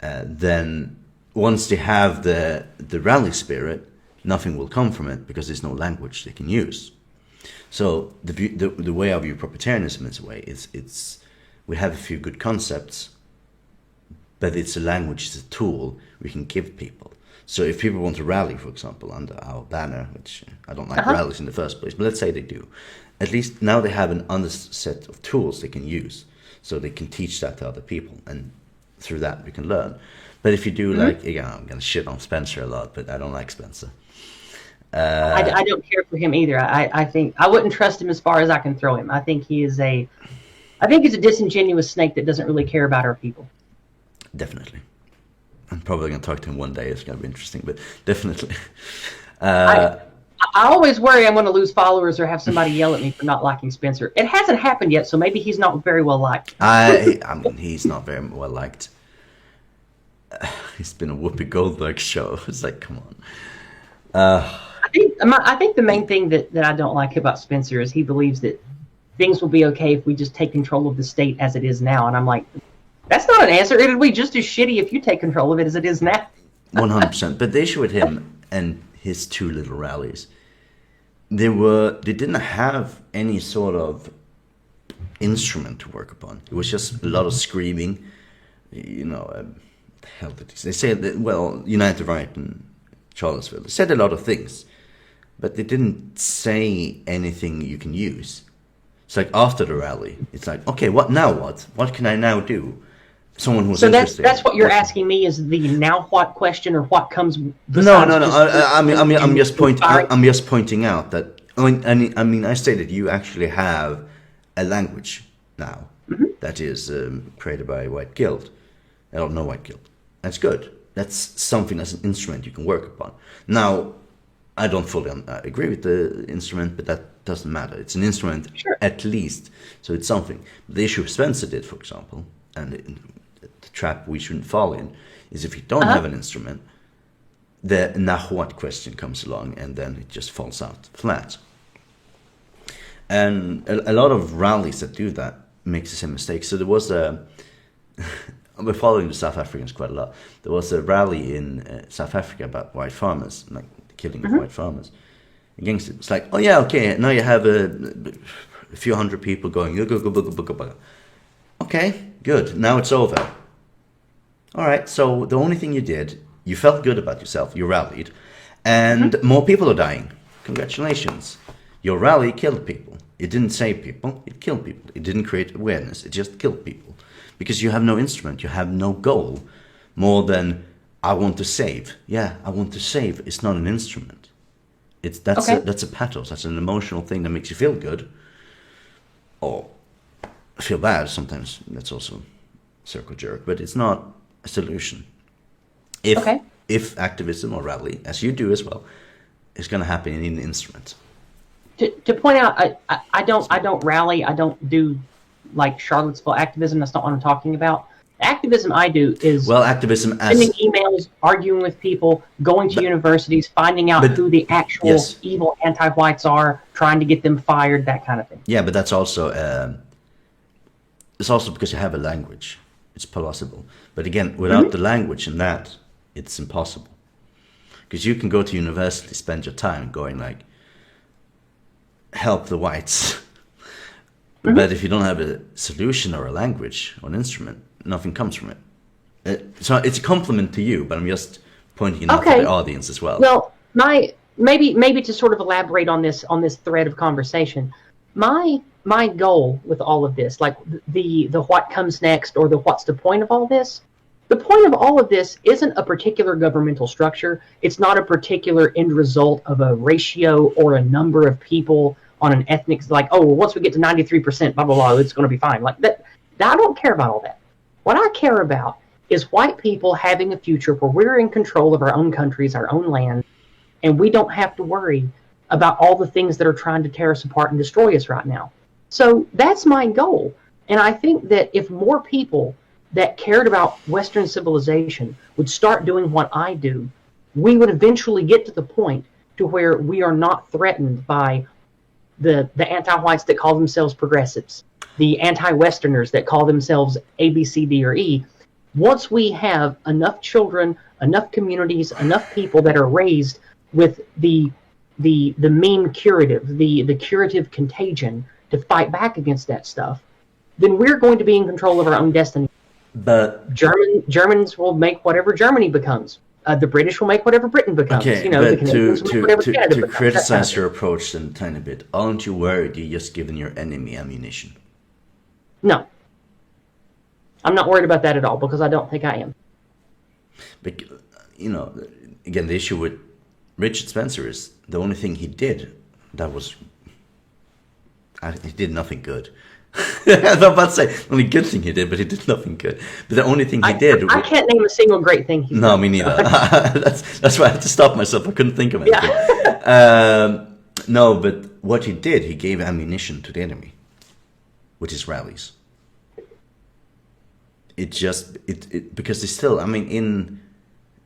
[SPEAKER 1] then once they have the rally spirit, nothing will come from it because there's no language they can use. So the way I view proprietarianism is it's we have a few good concepts, but it's a language, it's a tool we can give people. So if people want to rally, for example, under our banner, which I don't like rallies in the first place, but let's say they do, at least now they have an other set of tools they can use, so they can teach that to other people, and through that we can learn. But if you do I'm going to shit on Spencer a lot, but I don't like Spencer.
[SPEAKER 2] I don't care for him either. I think I wouldn't trust him as far as I can throw him. I think he's a disingenuous snake that doesn't really care about our people.
[SPEAKER 1] Definitely. I'm probably going to talk to him one day. It's going to be interesting, but definitely.
[SPEAKER 2] I always worry I'm going to lose followers or have somebody yell at me for not liking Spencer. It hasn't happened yet, so maybe he's not very well liked.
[SPEAKER 1] I mean, he's not very well liked. He's been a Whoopi Goldberg show. It's like, come on.
[SPEAKER 2] I think the main thing that I don't like about Spencer is he believes that things will be okay if we just take control of the state as it is now. And I'm like, that's not an answer. It'll be just as shitty if you take control of it as it is now.
[SPEAKER 1] 100%. But the issue with him and his two little rallies, they didn't have any sort of instrument to work upon. It was just a lot of screaming. You know, what the hell did they say? That, well, United Right and Charlottesville. They said a lot of things, but they didn't say anything you can use. It's like after the rally, it's like, okay, what now? What can I now do? Someone who's interested.
[SPEAKER 2] So that's what you're asking me is the now what question, or what comes?
[SPEAKER 1] No. I'm just pointing out that. I mean, I say that you actually have a language now that is created by White Guild. I don't know White Guild. That's good. That's something, that's an instrument you can work upon. Now, I don't fully agree with the instrument, but that doesn't matter. It's an instrument,
[SPEAKER 2] sure,
[SPEAKER 1] at least, so it's something. The issue Spencer did, for example, and the trap we shouldn't fall in, is if you don't have an instrument, the now what question comes along, and then it just falls out flat. And a lot of rallies that do that makes the same mistake. So there was we're following the South Africans quite a lot. There was a rally in South Africa about white farmers, like the killing of white farmers. Against it. It's like, oh yeah, okay, now you have a few hundred people going, okay, good, now it's over. All right, so the only thing you did, you felt good about yourself, you rallied, and more people are dying. Congratulations. Your rally killed people. It didn't save people, it killed people. It didn't create awareness, it just killed people. Because you have no instrument, you have no goal more than, I want to save. Yeah, I want to save. It's not an instrument. That's a pathos, that's an emotional thing that makes you feel good. Or feel bad sometimes, that's also a circle jerk, but it's not a solution. If activism or rally, as you do as well, is going to happen in an instrument.
[SPEAKER 2] To point out, I don't rally, I don't do like Charlottesville activism. That's not what I'm talking about. The activism I do is
[SPEAKER 1] activism as
[SPEAKER 2] sending emails, arguing with people, going to universities, finding out who the actual evil anti-whites are, trying to get them fired, that kind of thing.
[SPEAKER 1] Yeah, but that's also it's also because you have a language. It's possible. But again, without the language in that, it's impossible. Because you can go to university, spend your time going like, help the whites. But if you don't have a solution or a language or an instrument, nothing comes from it. So it's a compliment to you, but I'm just pointing it out to the audience as well.
[SPEAKER 2] Well, maybe to sort of elaborate on this thread of conversation, my goal with all of this, like the what comes next or the what's the point of all this, the point of all of this isn't a particular governmental structure. It's not a particular end result of a ratio or a number of people on an ethnic, like, oh, well, once we get to 93%, blah, blah, blah, it's going to be fine. Like that, I don't care about all that. What I care about is white people having a future where we're in control of our own countries, our own land, and we don't have to worry about all the things that are trying to tear us apart and destroy us right now. So that's my goal. And I think that if more people that cared about Western civilization would start doing what I do, we would eventually get to the point to where we are not threatened by the anti-whites that call themselves progressives, the anti-Westerners that call themselves A, B, C, D, or E. Once we have enough children, enough communities, enough people that are raised with the meme curative, the curative contagion to fight back against that stuff, then we're going to be in control of our own destiny.
[SPEAKER 1] But
[SPEAKER 2] Germans will make whatever Germany becomes. The British will make whatever Britain becomes.
[SPEAKER 1] Okay,
[SPEAKER 2] the Canadians will make whatever Canada becomes.
[SPEAKER 1] To criticize your approach a tiny bit, aren't you worried you're just giving your enemy ammunition?
[SPEAKER 2] No. I'm not worried about that at all, because I don't think I am.
[SPEAKER 1] But, again, the issue with Richard Spencer is the only thing he did that was he did nothing good. I was about to say, the only good thing he did, but he did nothing good. But the only thing he did...
[SPEAKER 2] I can't name a single great thing he's done.
[SPEAKER 1] Me neither. That's why I had to stop myself. I couldn't think of anything.
[SPEAKER 2] Yeah.
[SPEAKER 1] No, but what he did, he gave ammunition to the enemy with his rallies. Because they still, I mean, in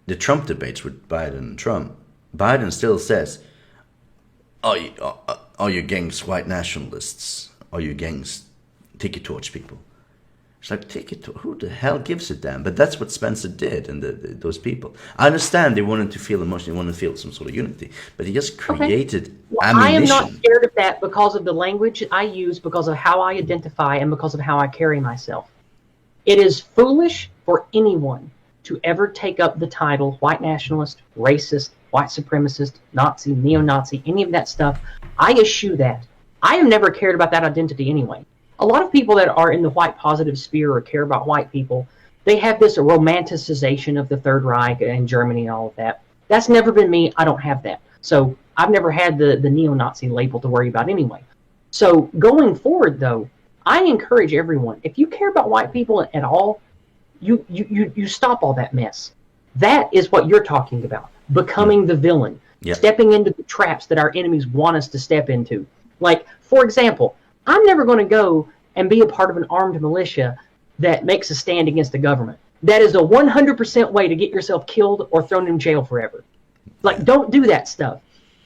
[SPEAKER 1] the Trump debates with Biden and Trump, Biden still says, are you against white nationalists? Are you against tiki torch people? It's like, who the hell gives a damn? But that's what Spencer did, and those people. I understand they wanted to feel emotion, they wanted to feel some sort of unity, but he just created ammunition.
[SPEAKER 2] I am not scared of that because of the language I use, because of how I identify, and because of how I carry myself. It is foolish for anyone to ever take up the title white nationalist, racist, white supremacist, Nazi, neo-Nazi, any of that stuff. I eschew that. I have never cared about that identity anyway. A lot of people that are in the white positive sphere or care about white people, they have this romanticization of the Third Reich and Germany and all of that. That's never been me. I don't have that. So I've never had the neo-Nazi label to worry about anyway. So going forward, though, I encourage everyone, if you care about white people at all, you stop all that mess. That is what you're talking about, becoming the villain, stepping into the traps that our enemies want us to step into. Like, for example, I'm never going to go and be a part of an armed militia that makes a stand against the government. That is a 100% way to get yourself killed or thrown in jail forever. Like, don't do that stuff.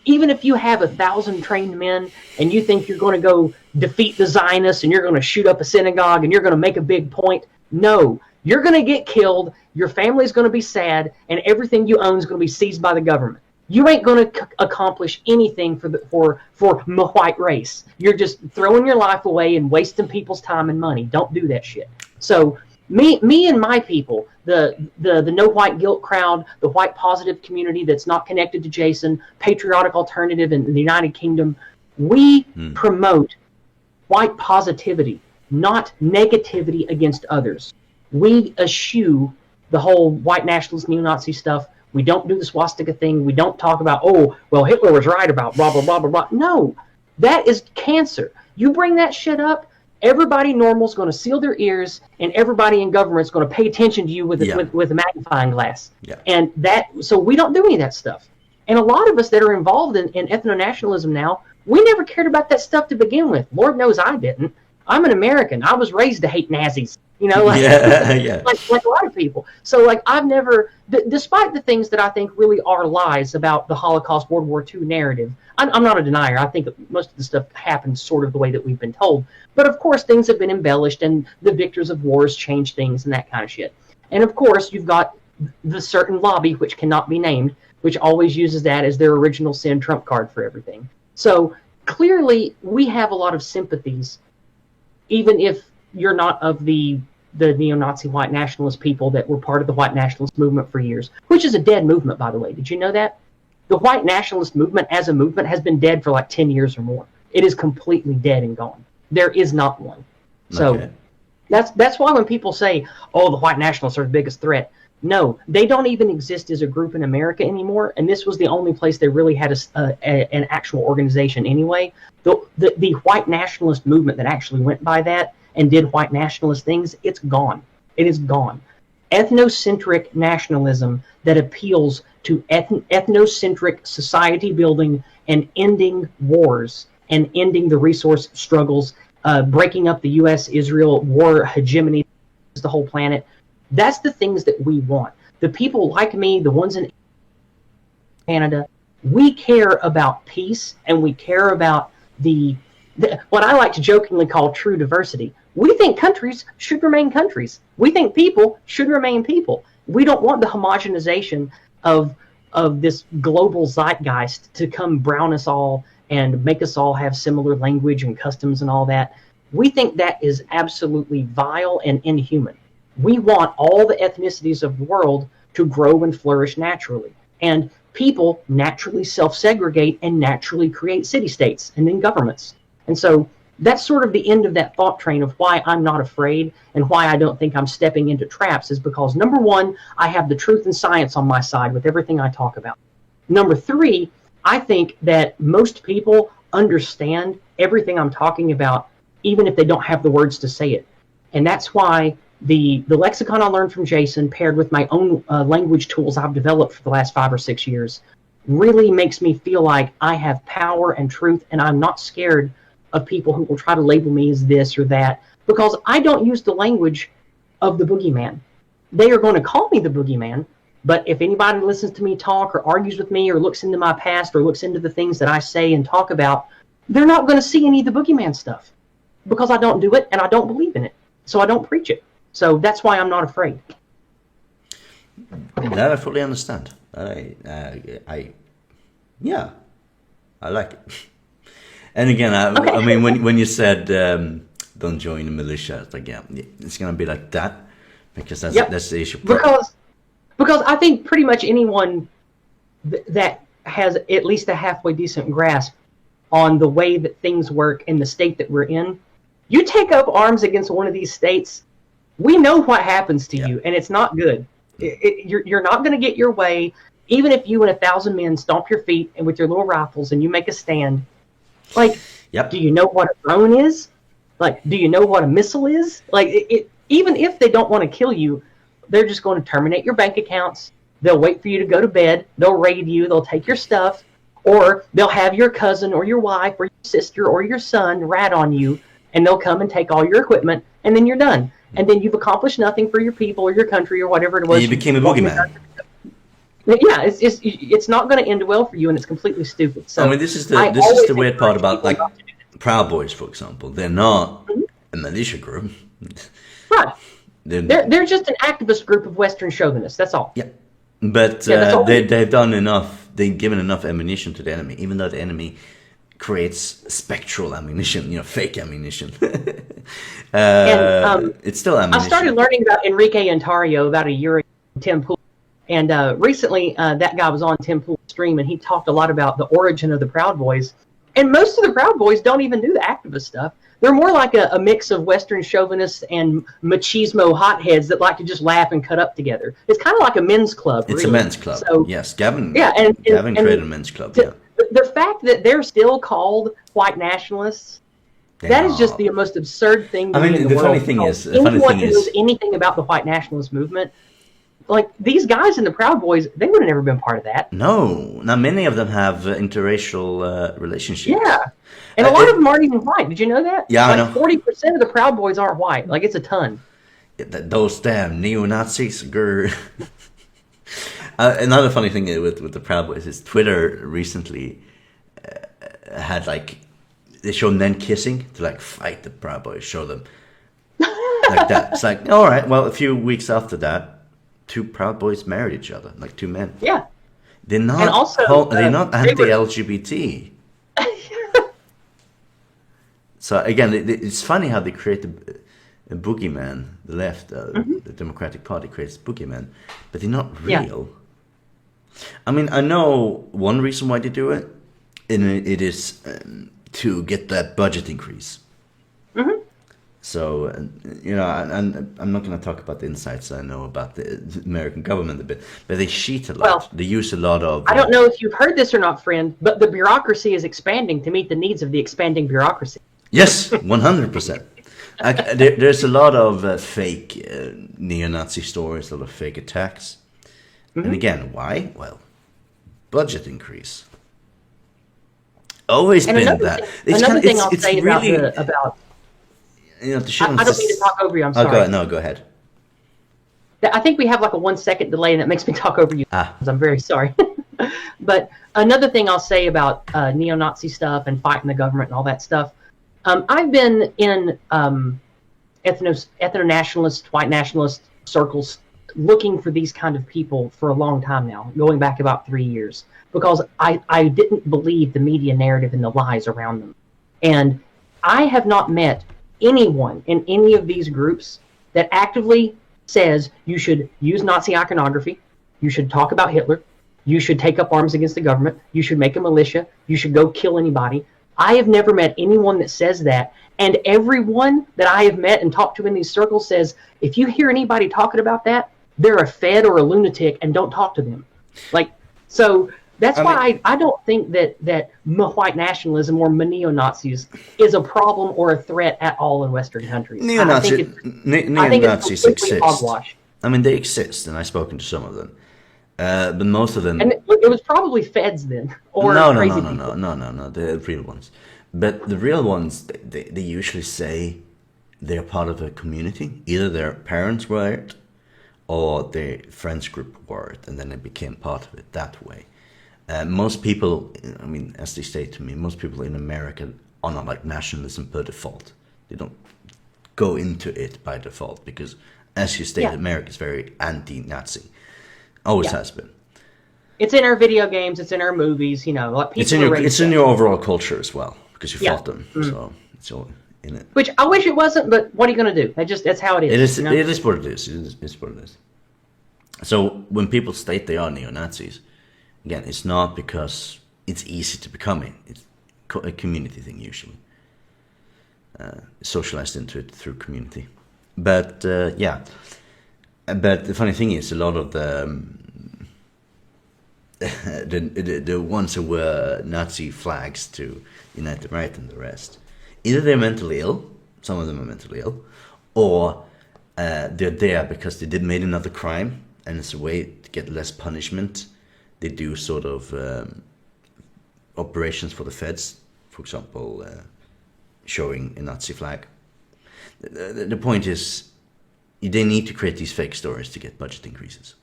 [SPEAKER 2] Even if you have 1,000 trained men and you think you're going to go defeat the Zionists and you're going to shoot up a synagogue and you're going to make a big point, no. You're going to get killed, your family's going to be sad, and everything you own is going to be seized by the government. You ain't going to accomplish anything for the white race. You're just throwing your life away and wasting people's time and money. Don't do that shit. So me and my people, the no white guilt crowd, the white positive community that's not connected to Jason, patriotic alternative in the United Kingdom, we promote white positivity, not negativity against others. We eschew the whole white nationalist neo-Nazi stuff. We don't do the swastika thing. We don't talk about, oh, well, Hitler was right about blah, blah, blah, blah, blah. No, that is cancer. You bring that shit up, everybody normal is going to seal their ears, and everybody in government is going to pay attention to you with a magnifying glass. Yeah. And so we don't do any of that stuff. And a lot of us that are involved in ethno-nationalism now, we never cared about that stuff to begin with. Lord knows I didn't. I'm an American. I was raised to hate Nazis. You know, like a lot of people. So, like, I've never, despite the things that I think really are lies about the Holocaust, World War II narrative, I'm not a denier. I think that most of the stuff happens sort of the way that we've been told. But, of course, things have been embellished, and the victors of wars change things and that kind of shit. And, of course, you've got the certain lobby, which cannot be named, which always uses that as their original sin trump card for everything. So, clearly, we have a lot of sympathies, even if you're not of the neo-Nazi white nationalist people that were part of the white nationalist movement for years, which is a dead movement, by the way. Did you know that? The white nationalist movement as a movement has been dead for like 10 years or more. It is completely dead and gone. There is not one. So that's why when people say, oh, the white nationalists are the biggest threat, no, they don't even exist as a group in America anymore, and this was the only place they really had an actual organization anyway. The white nationalist movement that actually went by that and did white nationalist things, it's gone. It is gone. Ethnocentric nationalism that appeals to ethnocentric society building and ending wars and ending the resource struggles, breaking up the U.S.-Israel war hegemony, the whole planet. That's the things that we want. The people like me, the ones in Canada, we care about peace, and we care about what I like to jokingly call true diversity. We think countries should remain countries. We think people should remain people. We don't want the homogenization of this global zeitgeist to come brown us all and make us all have similar language and customs and all that. We think that is absolutely vile and inhuman. We want all the ethnicities of the world to grow and flourish naturally. And people naturally self-segregate and naturally create city-states and then governments. And so that's sort of the end of that thought train of why I'm not afraid and why I don't think I'm stepping into traps, is because, number one, I have the truth and science on my side with everything I talk about. Number three, I think that most people understand everything I'm talking about, even if they don't have the words to say it. And that's why the lexicon I learned from Jason, paired with my own language tools I've developed for the last 5 or 6 years, really makes me feel like I have power and truth, and I'm not scared of people who will try to label me as this or that, because I don't use the language of the boogeyman. They are going to call me the boogeyman, but if anybody listens to me talk or argues with me or looks into my past or looks into the things that I say and talk about, they're not going to see any of the boogeyman stuff, because I don't do it and I don't believe in it. So I don't preach it. So that's why I'm not afraid.
[SPEAKER 1] That I fully understand. Yeah, I like it. And again, I mean, when you said don't join the militia, it's like, yeah, it's gonna be like that, because that's the issue.
[SPEAKER 2] Because I think pretty much anyone that has at least a halfway decent grasp on the way that things work in the state that we're in, you take up arms against one of these states, we know what happens to you, and it's not good. You're not going to get your way, even if you and 1,000 men stomp your feet and with your little rifles and you make a stand. Like, do you know what a drone is? Like, do you know what a missile is? Like, even if they don't want to kill you, they're just going to terminate your bank accounts. They'll wait for you to go to bed. They'll raid you. They'll take your stuff. Or they'll have your cousin or your wife or your sister or your son rat on you, and they'll come and take all your equipment, and then you're done. And then you've accomplished nothing for your people or your country or whatever it was.
[SPEAKER 1] And you became a boogeyman.
[SPEAKER 2] Yeah, it's not going to end well for you, and it's completely stupid. So
[SPEAKER 1] I mean, this is the weird part about, like, Proud Boys, for example. They're not a militia group.
[SPEAKER 2] Right. They're just an activist group of Western chauvinists. That's all.
[SPEAKER 1] Yeah. But they've done enough. They've given enough ammunition to the enemy, even though the enemy creates spectral ammunition, fake ammunition. It's still ammunition.
[SPEAKER 2] I started learning about Enrique Ontario about a year ago, Tim Pool. And recently, that guy was on Tim Pool's stream, and he talked a lot about the origin of the Proud Boys. And most of the Proud Boys don't even do the activist stuff. They're more like a mix of Western chauvinists and machismo hotheads that like to just laugh and cut up together. It's kind of like a men's club.
[SPEAKER 1] It's
[SPEAKER 2] really.
[SPEAKER 1] A men's club. So, yes, Gavin.
[SPEAKER 2] Gavin
[SPEAKER 1] created a men's club.
[SPEAKER 2] The fact that they're still called white nationalists, that is just the most absurd thing to me in the world.
[SPEAKER 1] Funny thing is,
[SPEAKER 2] anyone who knows anything about the white nationalist movement, like these guys in the Proud Boys, they would have never been part of that.
[SPEAKER 1] No. Now, many of them have interracial relationships.
[SPEAKER 2] Yeah. And a lot of them aren't even white. Did you know that?
[SPEAKER 1] Yeah, I know.
[SPEAKER 2] 40% of the Proud Boys aren't white. Like, it's a ton.
[SPEAKER 1] Those damn neo-Nazis. Another funny thing with the Proud Boys is Twitter recently had, like, they showed men kissing to, like, fight the Proud Boys, show them like that. It's like, all right, well, a few weeks after that, 2 Proud Boys married each other, like 2 men.
[SPEAKER 2] Yeah.
[SPEAKER 1] They're not,
[SPEAKER 2] and also,
[SPEAKER 1] they're not anti-LGBT. So again, it's funny how they create a boogeyman. The left, the Democratic Party creates boogeyman, but they're not real. Yeah. I mean, I know one reason why they do it, and it is to get that budget increase. Mm-hmm. So, and I'm not going to talk about the insights I know about the American government a bit, but they cheat a lot. Well, they use a lot of...
[SPEAKER 2] I don't know if you've heard this or not, friend, but the bureaucracy is expanding to meet the needs of the expanding bureaucracy.
[SPEAKER 1] Yes, 100%. There's a lot of fake neo-Nazi stories, a lot of fake attacks. Mm-hmm. And again, why? Well, budget increase. Always
[SPEAKER 2] and
[SPEAKER 1] been that.
[SPEAKER 2] Another thing I'll say really, about
[SPEAKER 1] I don't
[SPEAKER 2] mean to talk over you, I'm sorry.
[SPEAKER 1] Go ahead.
[SPEAKER 2] I think we have like a 1 second delay, and it makes me talk over you. I'm very sorry. But another thing I'll say about neo-Nazi stuff and fighting the government and all that stuff, I've been in ethno-nationalist, white nationalist circles looking for these kind of people for a long time now, going back about 3 years, because I didn't believe the media narrative and the lies around them. And I have not met anyone in any of these groups that actively says you should use Nazi iconography, you should talk about Hitler, you should take up arms against the government, you should make a militia, you should go kill anybody. I have never met anyone that says that, and everyone that I have met and talked to in these circles says, if you hear anybody talking about that, they're a fed or a lunatic, and don't talk to them. Like, so That's why I don't think that white nationalism or neo-Nazis is a problem or a threat at all in Western countries. I think
[SPEAKER 1] Neo-Nazis
[SPEAKER 2] it's completely
[SPEAKER 1] exist.
[SPEAKER 2] hogwash.
[SPEAKER 1] I mean, they exist, and I've spoken to some of them. But most of them...
[SPEAKER 2] And it was probably feds then, or crazy people.
[SPEAKER 1] No, the real ones. But the real ones, they usually say they're part of a community. Either their parents were it, or their friends group were it, and then they became part of it that way. Most people, I mean, as they say to me, most people in America are not like nationalism per default. They don't go into it by default because, as you stated, America is very anti-Nazi. Always has been.
[SPEAKER 2] It's in our video games. It's in our movies. You know, like people
[SPEAKER 1] it's in your overall culture as well because you fought them. So it's all in it.
[SPEAKER 2] Which I wish it wasn't, but what are you going to do? That's how it is.
[SPEAKER 1] It is.
[SPEAKER 2] You know?
[SPEAKER 1] It is what it is. It is what it is. So when people state they are neo-Nazis, again, it's not because it's easy to become it. It's a community thing usually. Socialized into it through community. But yeah. But the funny thing is, a lot of the ones who wear Nazi flags to unite the right and the rest, either they're mentally ill, some of them are mentally ill, or they're there because they made another crime, and it's a way to get less punishment. They do sort of operations for the feds, for example, showing a Nazi flag. The point is, they need to create these fake stories to get budget increases.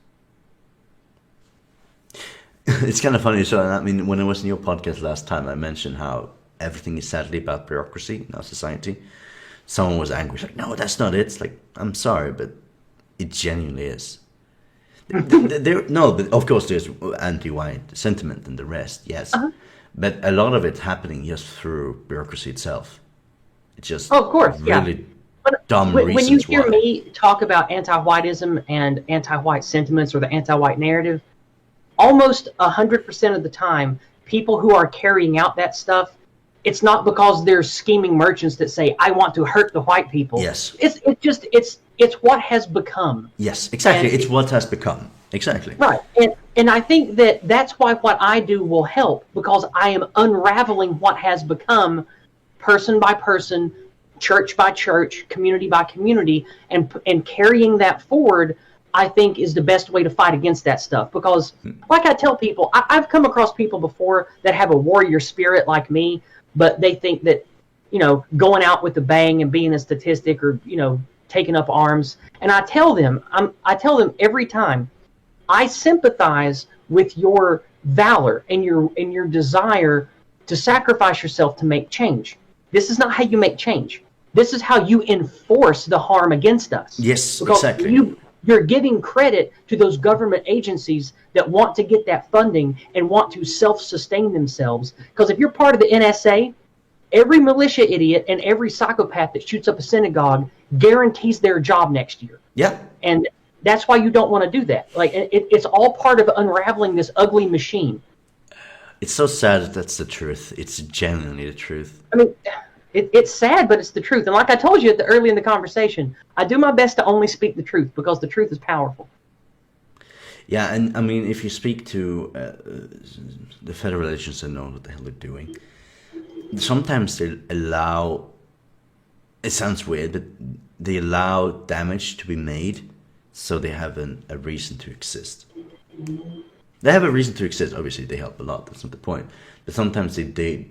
[SPEAKER 1] It's kind of funny. So, I mean, when I was in your podcast last time, I mentioned how everything is sadly about bureaucracy in our society. Someone was angry. Like, no, that's not it. It's like, I'm sorry, but it genuinely is. But of course there's anti-white sentiment and the rest, yes. But a lot of it's happening just through bureaucracy itself. It's just
[SPEAKER 2] of course,
[SPEAKER 1] really dumb
[SPEAKER 2] when
[SPEAKER 1] reasons
[SPEAKER 2] you hear
[SPEAKER 1] why.
[SPEAKER 2] me talk about anti-whiteism and anti-white sentiments or the anti-white narrative, almost 100% of the time, people who are carrying out that stuff, it's not because they're scheming merchants that say, I want to hurt the white people.
[SPEAKER 1] Yes.
[SPEAKER 2] It's what has become.
[SPEAKER 1] Yes, exactly. It's what has become. Exactly.
[SPEAKER 2] Right. And I think that's why what I do will help, because I am unraveling what has become person by person, church by church, community by community, and carrying that forward, I think, is the best way to fight against that stuff. Because, like I tell people, I've come across people before that have a warrior spirit like me, but they think that, going out with a bang and being a statistic or, taking up arms. And I tell them every time, I sympathize with your valor and your desire to sacrifice yourself to make change. This is not how you make change. This is how you enforce the harm against us.
[SPEAKER 1] Yes,
[SPEAKER 2] because
[SPEAKER 1] exactly.
[SPEAKER 2] You're giving credit to those government agencies that want to get that funding and want to self-sustain themselves. Because if you're part of the NSA, every militia idiot and every psychopath that shoots up a synagogue guarantees their job next year.
[SPEAKER 1] Yeah.
[SPEAKER 2] And that's why you don't want to do that. Like, it's all part of unraveling this ugly machine.
[SPEAKER 1] It's so sad that that's the truth. It's genuinely the truth.
[SPEAKER 2] I mean, it's sad, but it's the truth. And like I told you early in the conversation, I do my best to only speak the truth because the truth is powerful.
[SPEAKER 1] Yeah, and I mean, if you speak to the federal agents that know what the hell they're doing, sometimes they allow, it sounds weird, but they allow damage to be made so they have a reason to exist. They have a reason to exist. Obviously, they help a lot. That's not the point. But sometimes they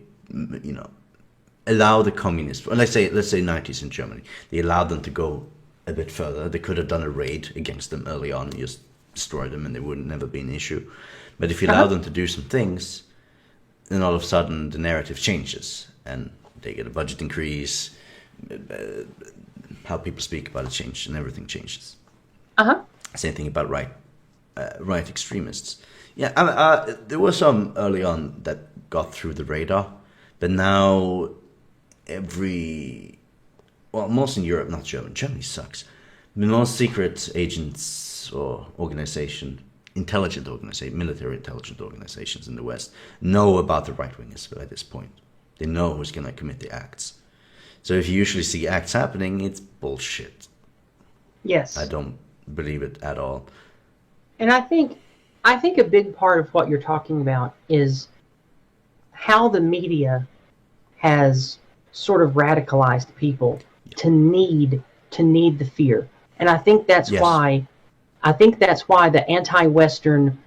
[SPEAKER 1] allow the communists, let's say 90s in Germany, they allowed them to go a bit further. They could have done a raid against them early on and just destroy them and they would never be an issue. But if you allow them to do some things, then all of a sudden the narrative changes and they get a budget increase, how people speak about it changes and everything changes. Same thing about right extremists. Yeah, there were some early on that got through the radar, but now most in Europe, not Germany sucks. The most secret agents or military intelligence organizations in the West know about the right-wingers by this point. They know who's going to commit the acts. So if you usually see acts happening, it's bullshit.
[SPEAKER 2] Yes.
[SPEAKER 1] I don't believe it at all.
[SPEAKER 2] And I think I think a big part of what you're talking about is how the media has sort of radicalized people to need the fear. And
[SPEAKER 1] Yes.
[SPEAKER 2] I think that's why the anti-Western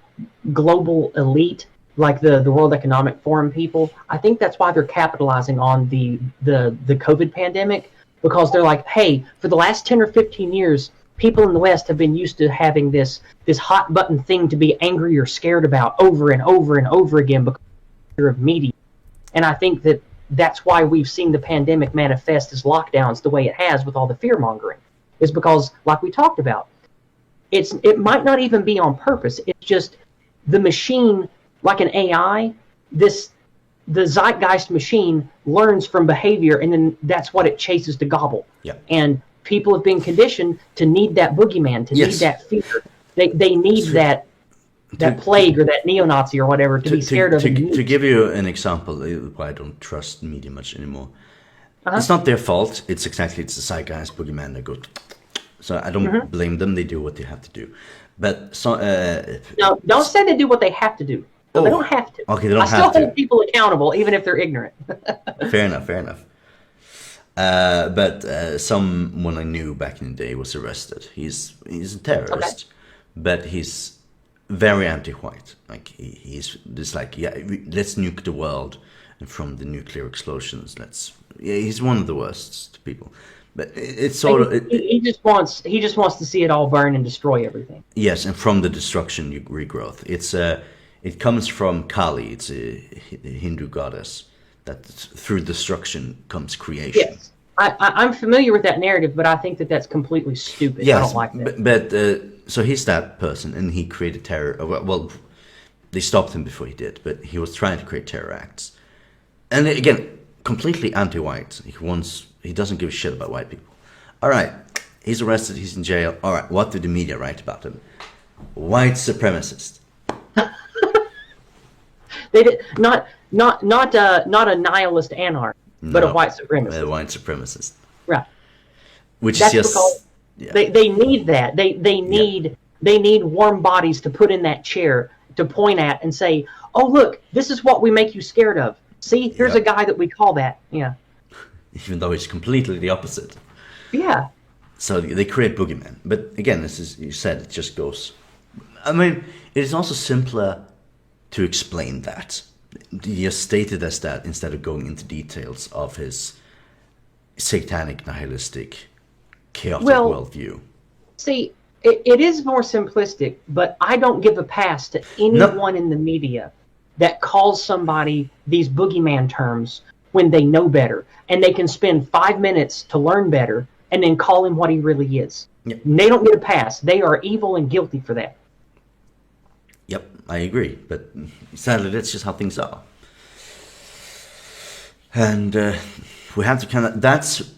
[SPEAKER 2] global elite, like the World Economic Forum people, I think that's why they're capitalizing on the COVID pandemic, because they're like, hey, for the last 10 or 15 years, people in the West have been used to having this hot button thing to be angry or scared about over and over and over again because of media. And I think that that's why we've seen the pandemic manifest as lockdowns the way it has with all the fear mongering, is because, like we talked about, it might not even be on purpose. It's just the machine, like an AI, the zeitgeist machine learns from behavior, and then that's what it chases to gobble.
[SPEAKER 1] Yeah.
[SPEAKER 2] And people have been conditioned to need that boogeyman, to need
[SPEAKER 1] Yes.
[SPEAKER 2] that fear. They need that plague or that neo-Nazi or whatever to be scared of.
[SPEAKER 1] To give you an example why I don't trust media much anymore, it's not their fault. It's the zeitgeist boogeyman that go. So I don't blame them. They do what they have to do. But so
[SPEAKER 2] No, don't say they do what they have to do. No, they don't have to.
[SPEAKER 1] Okay, they don't
[SPEAKER 2] I
[SPEAKER 1] have
[SPEAKER 2] still
[SPEAKER 1] to.
[SPEAKER 2] hold people accountable, even if they're ignorant.
[SPEAKER 1] Fair enough. Fair enough. But someone I knew back in the day was arrested. He's a terrorist, but he's very anti-white. Like he's just like, yeah, let's nuke the world, and from the nuclear explosions, he's one of the worst people. But it's sort of
[SPEAKER 2] he just wants to see it all burn and destroy everything.
[SPEAKER 1] yes, and from the destruction, regrowth. It comes from Kali. It's a Hindu goddess that through destruction comes creation.
[SPEAKER 2] Yes, I'm familiar with that narrative, but I think that that's completely stupid.
[SPEAKER 1] Yes,
[SPEAKER 2] I don't like that.
[SPEAKER 1] but so he's that person, and he created terror. Well, they stopped him before he did, but he was trying to create terror acts, and again, completely anti-white. He doesn't give a shit about white people. All right, he's arrested. He's in jail. All right, what did the media write about him? White supremacist.
[SPEAKER 2] They did not a nihilist anarch, but a white supremacist.
[SPEAKER 1] A white supremacist.
[SPEAKER 2] Right.
[SPEAKER 1] Which
[SPEAKER 2] That's
[SPEAKER 1] is just
[SPEAKER 2] because they need that. They need warm bodies to put in that chair to point at and say, "Oh, look, this is what we make you scared of. See, here's a guy that we call that." Yeah.
[SPEAKER 1] even though it's completely the opposite.
[SPEAKER 2] Yeah.
[SPEAKER 1] So they create boogeyman. But again, this is, you said, it just goes. I mean, it is also simpler to explain that. You just state it as that instead of going into details of his satanic, nihilistic, chaotic worldview.
[SPEAKER 2] See, it is more simplistic, but I don't give a pass to anyone in the media that calls somebody these boogeyman terms when they know better, and they can spend 5 minutes to learn better and then call him what he really is.
[SPEAKER 1] Yep.
[SPEAKER 2] They don't get a pass. They are evil and guilty for that.
[SPEAKER 1] Yep, I agree. But sadly, that's just how things are. And we have to kind of, that's,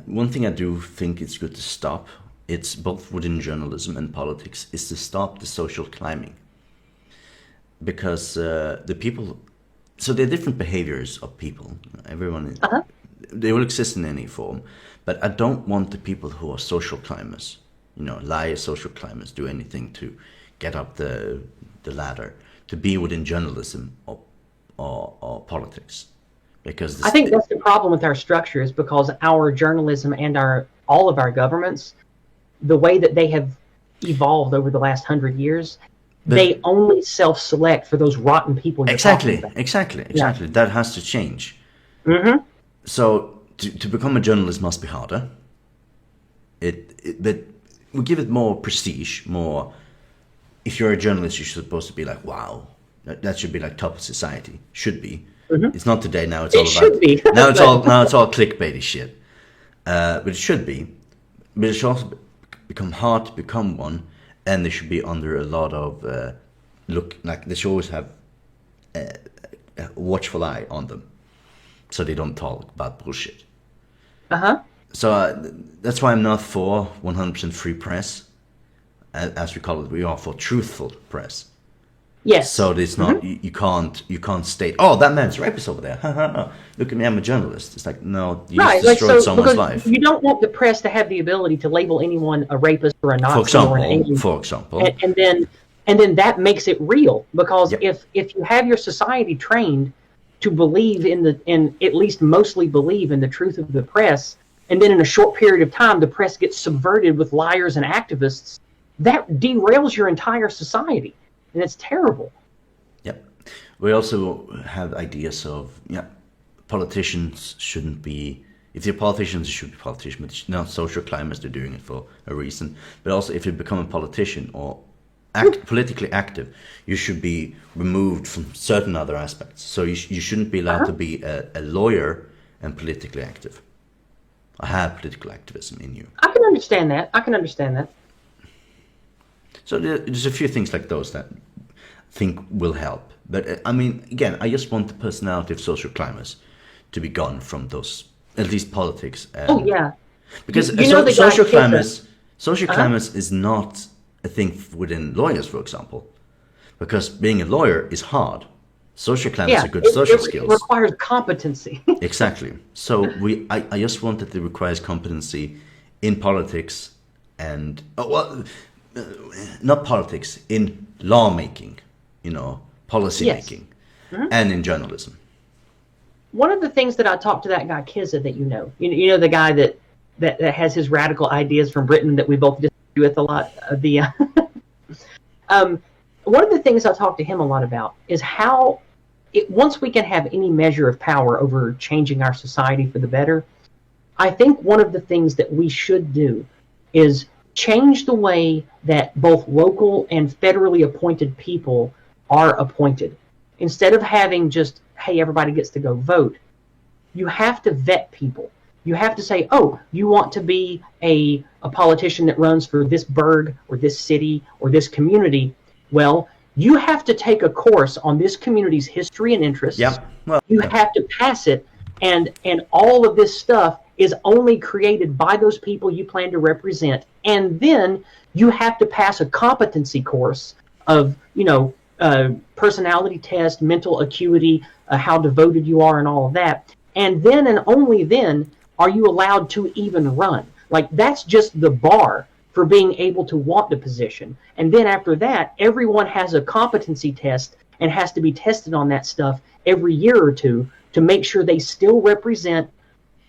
[SPEAKER 1] one thing I do think it's good to stop, it's both within journalism and politics, is to stop the social climbing. Because the people, so there are different behaviors of people. Everyone, they will exist in any form. But I don't want the people who are social climbers, lie as social climbers, do anything to get up the ladder, to be within journalism or politics. Because
[SPEAKER 2] I think that's the problem with our structure, is because our journalism and all of our governments, the way that they have evolved over the last 100 years, they only self-select for those rotten people you're talking about.
[SPEAKER 1] Exactly. Yeah. That has to change.
[SPEAKER 2] Mm-hmm.
[SPEAKER 1] So to become a journalist must be harder. But we give it more prestige, more. If you're a journalist, you're supposed to be like, wow, that should be like top of society. Should be. Mm-hmm. It's not today. Now it's all about.
[SPEAKER 2] Should be.
[SPEAKER 1] now it's all clickbaity shit. But it should be. But it should also become hard to become one, and they should be under a lot of they should always have a watchful eye on them, so they don't talk about bullshit. So that's why I'm not for 100% free press, as we call it. We are for truthful press.
[SPEAKER 2] Yes.
[SPEAKER 1] So it's not you can't state, oh, that man's rapist over there. Look at me, I'm a journalist. It's like, no, you just destroyed someone's life.
[SPEAKER 2] You don't want the press to have the ability to label anyone a rapist or a Nazi or an alien.
[SPEAKER 1] For example.
[SPEAKER 2] And then And then that makes it real, because
[SPEAKER 1] Yep.
[SPEAKER 2] if you have your society trained to believe in at least mostly believe in the truth of the press, and then in a short period of time the press gets subverted with liars and activists, that derails your entire society, and it's terrible.
[SPEAKER 1] Yep. We also have ideas of, politicians shouldn't be, if they're politicians, they should be politicians, but not social climbers, they're doing it for a reason. But also, if you become a politician or politically active, you should be removed from certain other aspects. So you shouldn't be allowed to be a lawyer and politically active. I have political activism in you.
[SPEAKER 2] I can understand that. I can understand that.
[SPEAKER 1] So there's a few things like those that I think will help. But I mean, again, I just want the personality of social climbers to be gone from those, at least politics.
[SPEAKER 2] Oh yeah,
[SPEAKER 1] because
[SPEAKER 2] you know the
[SPEAKER 1] social
[SPEAKER 2] guy
[SPEAKER 1] climbers, social climbers is not a thing within lawyers, for example, because being a lawyer is hard. Social climbers are good social skills.
[SPEAKER 2] It requires competency.
[SPEAKER 1] Exactly. So I just want that it requires competency in politics and not politics, in lawmaking, policy making, and in journalism.
[SPEAKER 2] One of the things that I talked to that guy Kizza that you know the guy that has his radical ideas from Britain that we both disagree with a lot. One of the things I talked to him a lot about is how once we can have any measure of power over changing our society for the better, I think one of the things that we should do is change the way that both local and federally appointed people are appointed. Instead of having just, hey, everybody gets to go vote, you have to vet people. You have to say, oh, you want to be a politician that runs for this burg or this city or this community. Well, you have to take a course on this community's history and interests.
[SPEAKER 1] Yep. Well,
[SPEAKER 2] you have to pass it, and all of this stuff is only created by those people you plan to represent. And then you have to pass a competency course of, personality test, mental acuity, how devoted you are, and all of that. And then and only then are you allowed to even run. Like, that's just the bar for being able to want the position. And then after that, everyone has a competency test and has to be tested on that stuff every year or two to make sure they still represent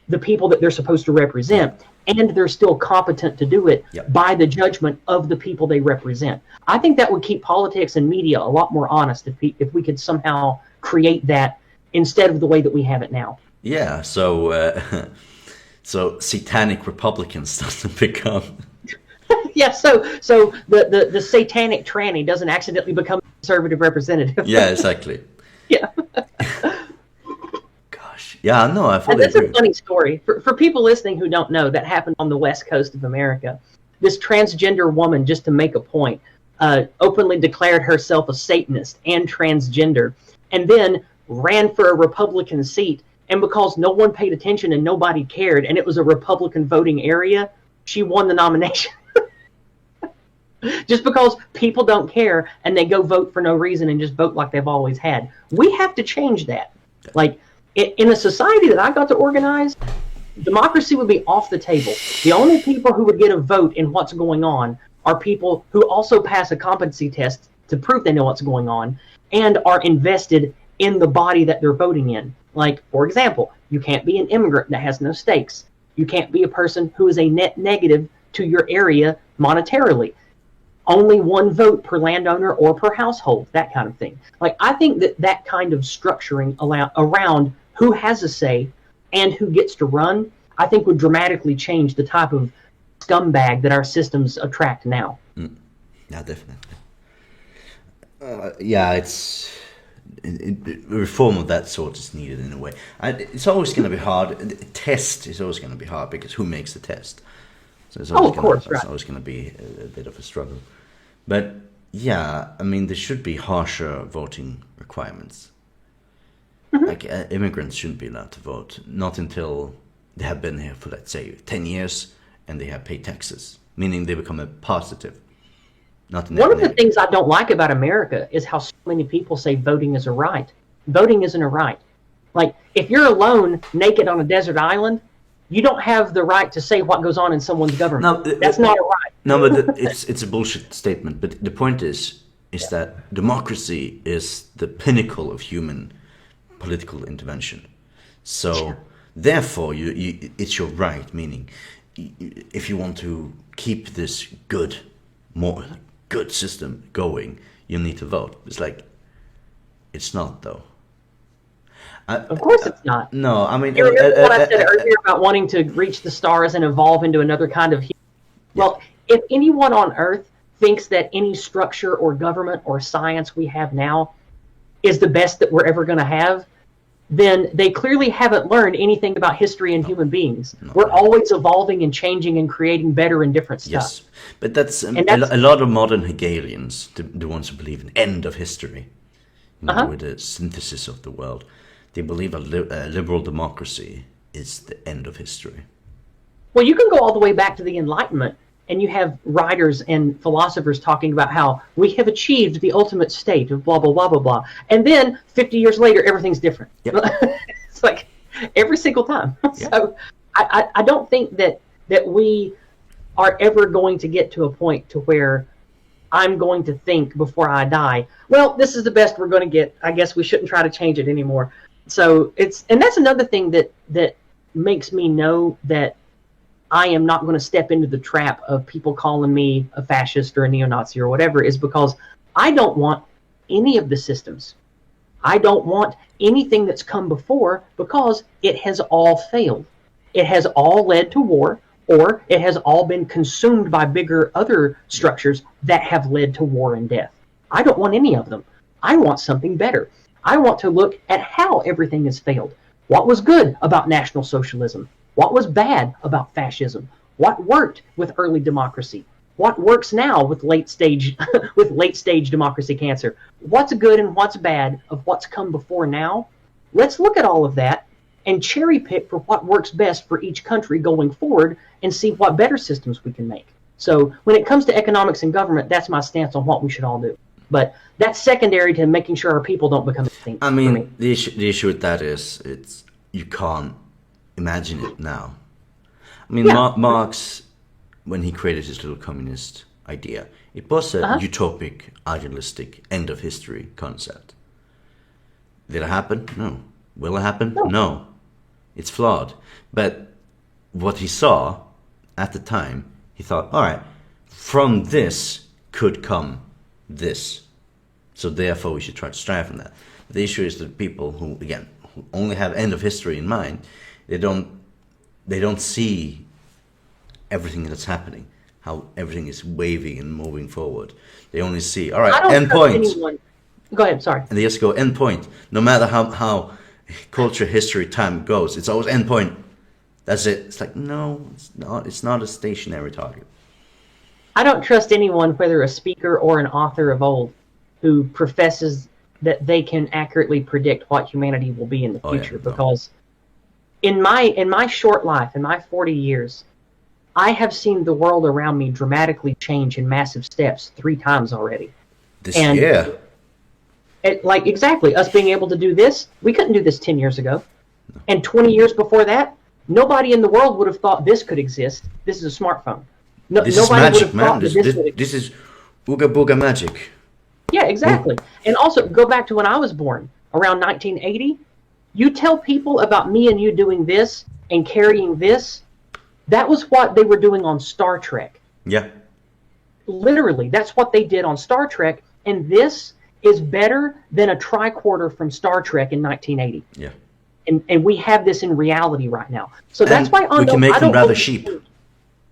[SPEAKER 2] the people that they're supposed to represent, and they're still competent to do it by the judgment of the people they represent. I think that would keep politics and media a lot more honest if we could somehow create that instead of the way that we have it now.
[SPEAKER 1] Yeah, so satanic Republicans doesn't become...
[SPEAKER 2] Yeah, so the satanic tranny doesn't accidentally become a conservative representative.
[SPEAKER 1] Yeah, exactly.
[SPEAKER 2] Yeah.
[SPEAKER 1] Gosh. Yeah, no, I fully
[SPEAKER 2] agree. That's a funny story. For people listening who don't know, that happened on the west coast of America. This transgender woman, just to make a point, openly declared herself a Satanist and transgender, and then ran for a Republican seat. And because no one paid attention and nobody cared, and it was a Republican voting area, she won the nomination. Just because people don't care and they go vote for no reason and just vote like they've always had. We have to change that. Like, in a society that I got to organize, democracy would be off the table. The only people who would get a vote in what's going on are people who also pass a competency test to prove they know what's going on and are invested in the body that they're voting in. Like, for example, you can't be an immigrant that has no stakes. You can't be a person who is a net negative to your area monetarily. Only one vote per landowner or per household, that kind of thing. Like, I think that kind of structuring around who has a say and who gets to run, I think would dramatically change the type of scumbag that our systems attract now.
[SPEAKER 1] Yeah, definitely. Reform of that sort is needed in a way. It's always going to be hard. The test is always going to be hard because who makes the test? So it's always always going to be a bit of a struggle. But yeah, I mean, there should be harsher voting requirements. Mm-hmm. Like immigrants shouldn't be allowed to vote, not until they have been here for, let's say, 10 years and they have paid taxes, meaning they become a positive. One
[SPEAKER 2] of the things I don't like about America is how so many people say voting is a right. Voting isn't a right. Like, if you're alone, naked on a desert island, you don't have the right to say what goes on in someone's government. That's not a right.
[SPEAKER 1] No, but it's a bullshit statement. But the point is, is that democracy is the pinnacle of human political intervention. So therefore, it's your right. Meaning, if you want to keep this more good system going, you need to vote. It's like, it's not though.
[SPEAKER 2] Of course it's not.
[SPEAKER 1] No, I mean,
[SPEAKER 2] You remember what I said earlier about wanting to reach the stars and evolve into another kind of human? Well, if anyone on Earth thinks that any structure or government or science we have now is the best that we're ever going to have, then they clearly haven't learned anything about history and human beings. We're always evolving and changing and creating better and different stuff.
[SPEAKER 1] Yes, but that's a lot of modern Hegelians, the ones who believe in end of history, with the synthesis of the world. They believe a liberal democracy is the end of history.
[SPEAKER 2] Well, you can go all the way back to the Enlightenment, and you have writers and philosophers talking about how we have achieved the ultimate state of blah, blah, blah, blah, blah. And then 50 years later, everything's different. Yep. It's like every single time. Yep. So I don't think that we are ever going to get to a point to where I'm going to think before I die, well, this is the best we're going to get. I guess we shouldn't try to change it anymore. So and that's another thing that makes me know that I am not going to step into the trap of people calling me a fascist or a neo-Nazi or whatever, is because I don't want any of the systems. I don't want anything that's come before, because it has all failed. It has all led to war, or it has all been consumed by bigger other structures that have led to war and death. I don't want any of them. I want something better. I want to look at how everything has failed. What was good about National Socialism? What was bad about fascism? What worked with early democracy? What works now with late stage democracy cancer? What's good and what's bad of what's come before now? Let's look at all of that and cherry pick for what works best for each country going forward, and see what better systems we can make. So when it comes to economics and government, that's my stance on what we should all do. But that's secondary to making sure our people don't become extinct.
[SPEAKER 1] I mean, the issue with that is you can't imagine it now. I mean, Marx, when he created his little communist idea, it was a utopic, idealistic, end of history concept. Did it happen? No. Will it happen? No. It's flawed. But what he saw at the time, he thought, all right, from this could come this. So therefore we should try to strive from that. The issue is that people who only have end of history in mind, they don't see everything that's happening, how everything is waving and moving forward. They only see, all right, end point.
[SPEAKER 2] Go ahead, sorry.
[SPEAKER 1] And they just go end point. No matter how culture, history, time goes, it's always end point. That's it. It's like, no, it's not. It's not a stationary target.
[SPEAKER 2] I don't trust anyone, whether a speaker or an author of old, who professes that they can accurately predict what humanity will be in the future. Because in my short life, in my 40 years, I have seen the world around me dramatically change in massive steps 3 times already.
[SPEAKER 1] This year.
[SPEAKER 2] Like, exactly, us being able to do this, we couldn't do this 10 years ago. No. And 20 years before that, nobody in the world would have thought this could exist. This is a smartphone.
[SPEAKER 1] This is magic, man. This is ooga booga magic.
[SPEAKER 2] Yeah, exactly. And also, go back to when I was born, around 1980. You tell people about me and you doing this and carrying this, that was what they were doing on Star Trek.
[SPEAKER 1] Yeah.
[SPEAKER 2] Literally, that's what they did on Star Trek. And this is better than a tricorder from Star Trek in 1980.
[SPEAKER 1] Yeah.
[SPEAKER 2] And we have this in reality right now. So that's why
[SPEAKER 1] we can make them rather cheap.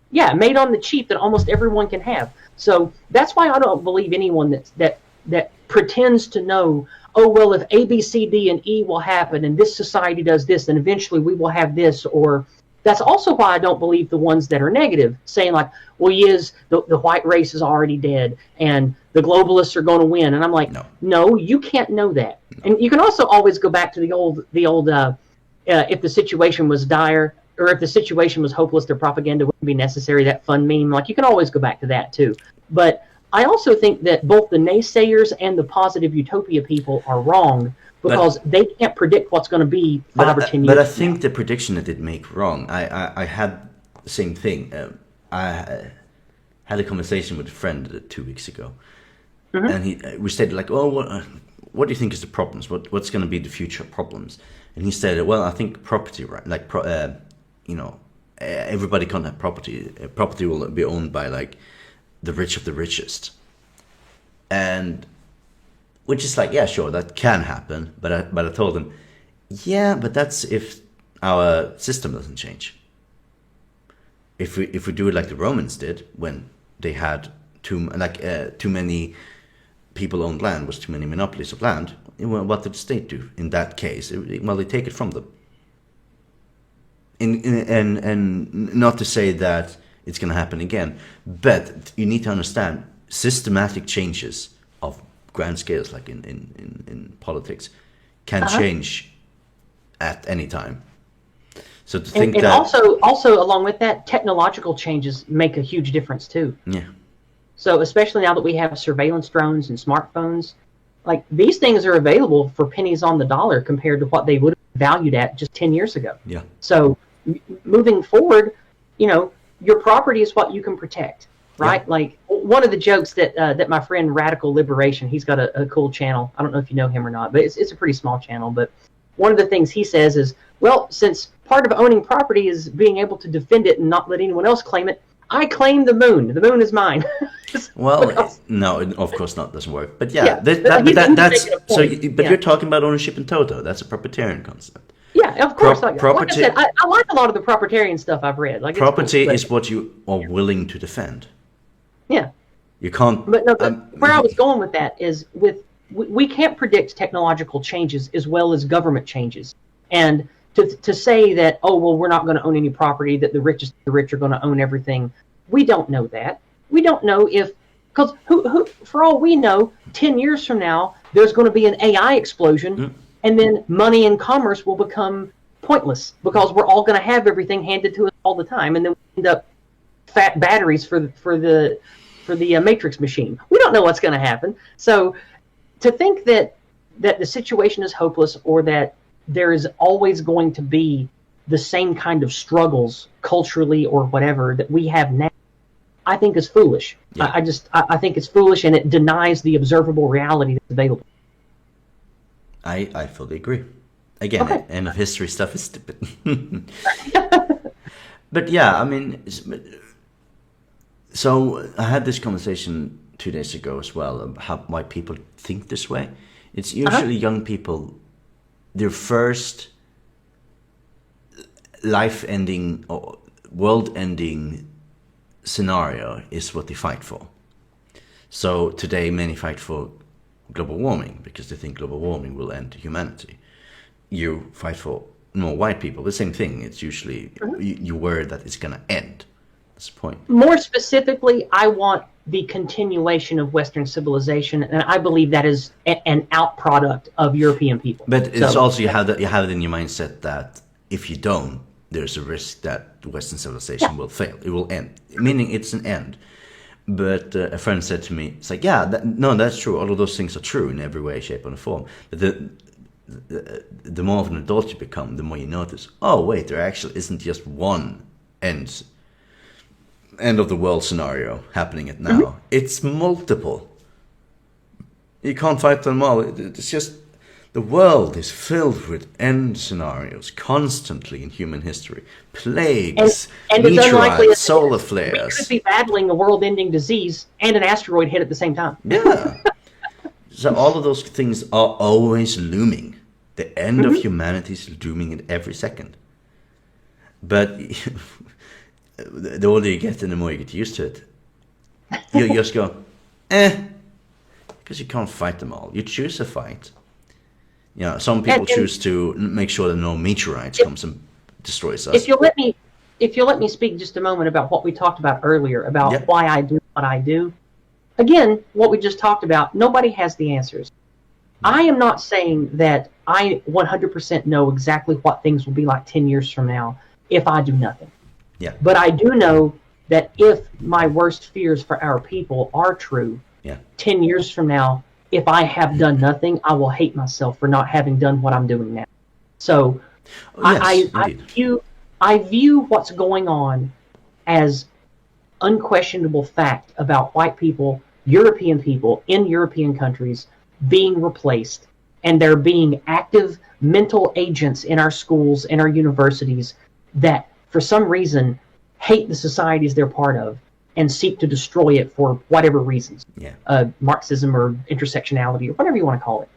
[SPEAKER 2] Yeah, made on the cheap that almost everyone can have. So that's why I don't believe anyone that pretends to know, oh, well, if A, B, C, D, and E will happen, and this society does this, then eventually we will have this. Or that's also why I don't believe the ones that are negative, saying like, well, Yizz, the white race is already dead, and the globalists are going to win. And I'm like, no, you can't know that. No. And you can also always go back to the old if the situation was dire, or if the situation was hopeless, their propaganda wouldn't be necessary, that fun meme. Like, you can always go back to that too. But I also think that both the naysayers and the positive utopia people are wrong, because they can't predict what's going to be 5 or 10 years.
[SPEAKER 1] But I think the prediction that they make wrong. I had the same thing. I had a conversation with a friend 2 weeks ago, And we stated like, oh, what do you think is the problems? What's going to be the future problems? And he stated, well, I think property, right? Like, everybody can't have property. Property will be owned by like the rich of the richest. And which is like, yeah, sure, that can happen. But I told him, yeah, but that's if our system doesn't change. If we do it like the Romans did when they had too many people owned land, was too many monopolies of land, what did the state do in that case? Well, they take it from them. And not to say that it's going to happen again, but you need to understand systematic changes of grand scales, like in politics, can change at any time. So to think
[SPEAKER 2] and
[SPEAKER 1] that
[SPEAKER 2] also along with that, technological changes make a huge difference too.
[SPEAKER 1] Yeah.
[SPEAKER 2] So especially now that we have surveillance drones and smartphones, like these things are available for pennies on the dollar compared to what they would have valued at just 10 years ago.
[SPEAKER 1] Yeah.
[SPEAKER 2] So moving forward, your property is what you can protect, right? Yeah. Like one of the jokes that my friend Radical Liberation, he's got a cool channel. I don't know if you know him or not, but it's a pretty small channel. But one of the things he says is, well, since part of owning property is being able to defend it and not let anyone else claim it, I claim the moon. The moon is mine.
[SPEAKER 1] Well, no, of course not. Doesn't work. But yeah, that's so. But you're talking about ownership in toto. That's a proprietarian concept.
[SPEAKER 2] Yeah, of course. Like I said, I like a lot of the proprietarian stuff I've read. Like
[SPEAKER 1] property is what you are willing to defend.
[SPEAKER 2] Yeah.
[SPEAKER 1] You can't.
[SPEAKER 2] But no, where I was going with that is we can't predict technological changes as well as government changes, and to say that, oh, well, we're not going to own any property, that the richest of the rich are going to own everything. We don't know that. We don't know if, because who, for all we know, 10 years from now, there's going to be an AI explosion, and then money and commerce will become pointless because we're all going to have everything handed to us all the time, and then we end up fat batteries for the Matrix machine. We don't know what's going to happen. So to think that the situation is hopeless, or that there is always going to be the same kind of struggles culturally or whatever that we have now, I think is foolish. Yeah. I think it's foolish, and it denies the observable reality that's available.
[SPEAKER 1] I fully agree. Again,
[SPEAKER 2] okay.
[SPEAKER 1] End of history stuff is stupid. But yeah, I mean, so I had this conversation 2 days ago as well about why people think this way. It's usually young people. Their first life-ending or world-ending scenario is what they fight for. So today many fight for global warming because they think global warming will end humanity. You fight for more white people, the same thing. It's usually you worry that it's going to end. That's the point.
[SPEAKER 2] More specifically, I want the continuation of Western civilization, and I believe that is an outproduct of European people.
[SPEAKER 1] But it's also you have it in your mindset that if you don't, there's a risk that Western civilization will fail. It will end, meaning it's an end. But a friend said to me, it's like, yeah, that's true. All of those things are true in every way, shape, and form. But the more of an adult you become, the more you notice, oh, wait, there actually isn't just one end of the world scenario happening at now. It's multiple. You can't fight them all. It's just the world is filled with end scenarios constantly in human history. Plagues,
[SPEAKER 2] and
[SPEAKER 1] meteorites, solar flares.
[SPEAKER 2] We could be battling a world-ending disease and an asteroid hit at the same time.
[SPEAKER 1] Yeah. So all of those things are always looming. The end of humanity is looming at every second. But the older you get and the more you get used to it, you just go, because you can't fight them all. You choose a fight. You know, some people choose to make sure that no meteorites comes and destroys us.
[SPEAKER 2] If you'll let me speak just a moment about what we talked about earlier, about why I do what I do. Again, what we just talked about, nobody has the answers. I am not saying that I 100% know exactly what things will be like 10 years from now if I do nothing.
[SPEAKER 1] Yeah.
[SPEAKER 2] But I do know that if my worst fears for our people are true, 10 years from now, if I have done nothing, I will hate myself for not having done what I'm doing now. So I view what's going on as unquestionable fact about white people European people in European countries being replaced, and there being active mental agents in our schools, in our universities, that for some reason hate the societies they're part of and seek to destroy it for whatever reasons. Marxism or intersectionality or whatever you want to call it.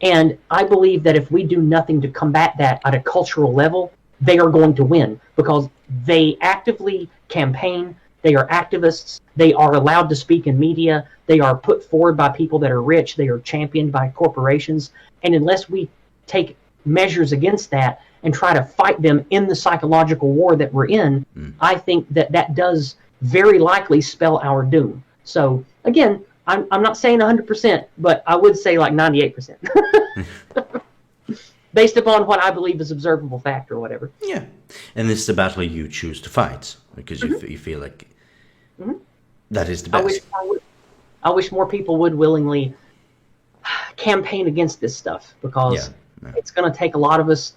[SPEAKER 2] And I believe that if we do nothing to combat that at a cultural level, they are going to win, because they actively campaign, they are activists, they are allowed to speak in media, they are put forward by people that are rich, they are championed by corporations. And unless we take measures against that and try to fight them in the psychological war that we're in, I think that that does very likely spell our doom. So again, I'm not saying 100%, but I would say like 98%. Based upon what I believe is observable fact or whatever.
[SPEAKER 1] Yeah. And it's the battle you choose to fight, because you feel like that is the best.
[SPEAKER 2] I wish more people would willingly campaign against this stuff, because it's going to take a lot of us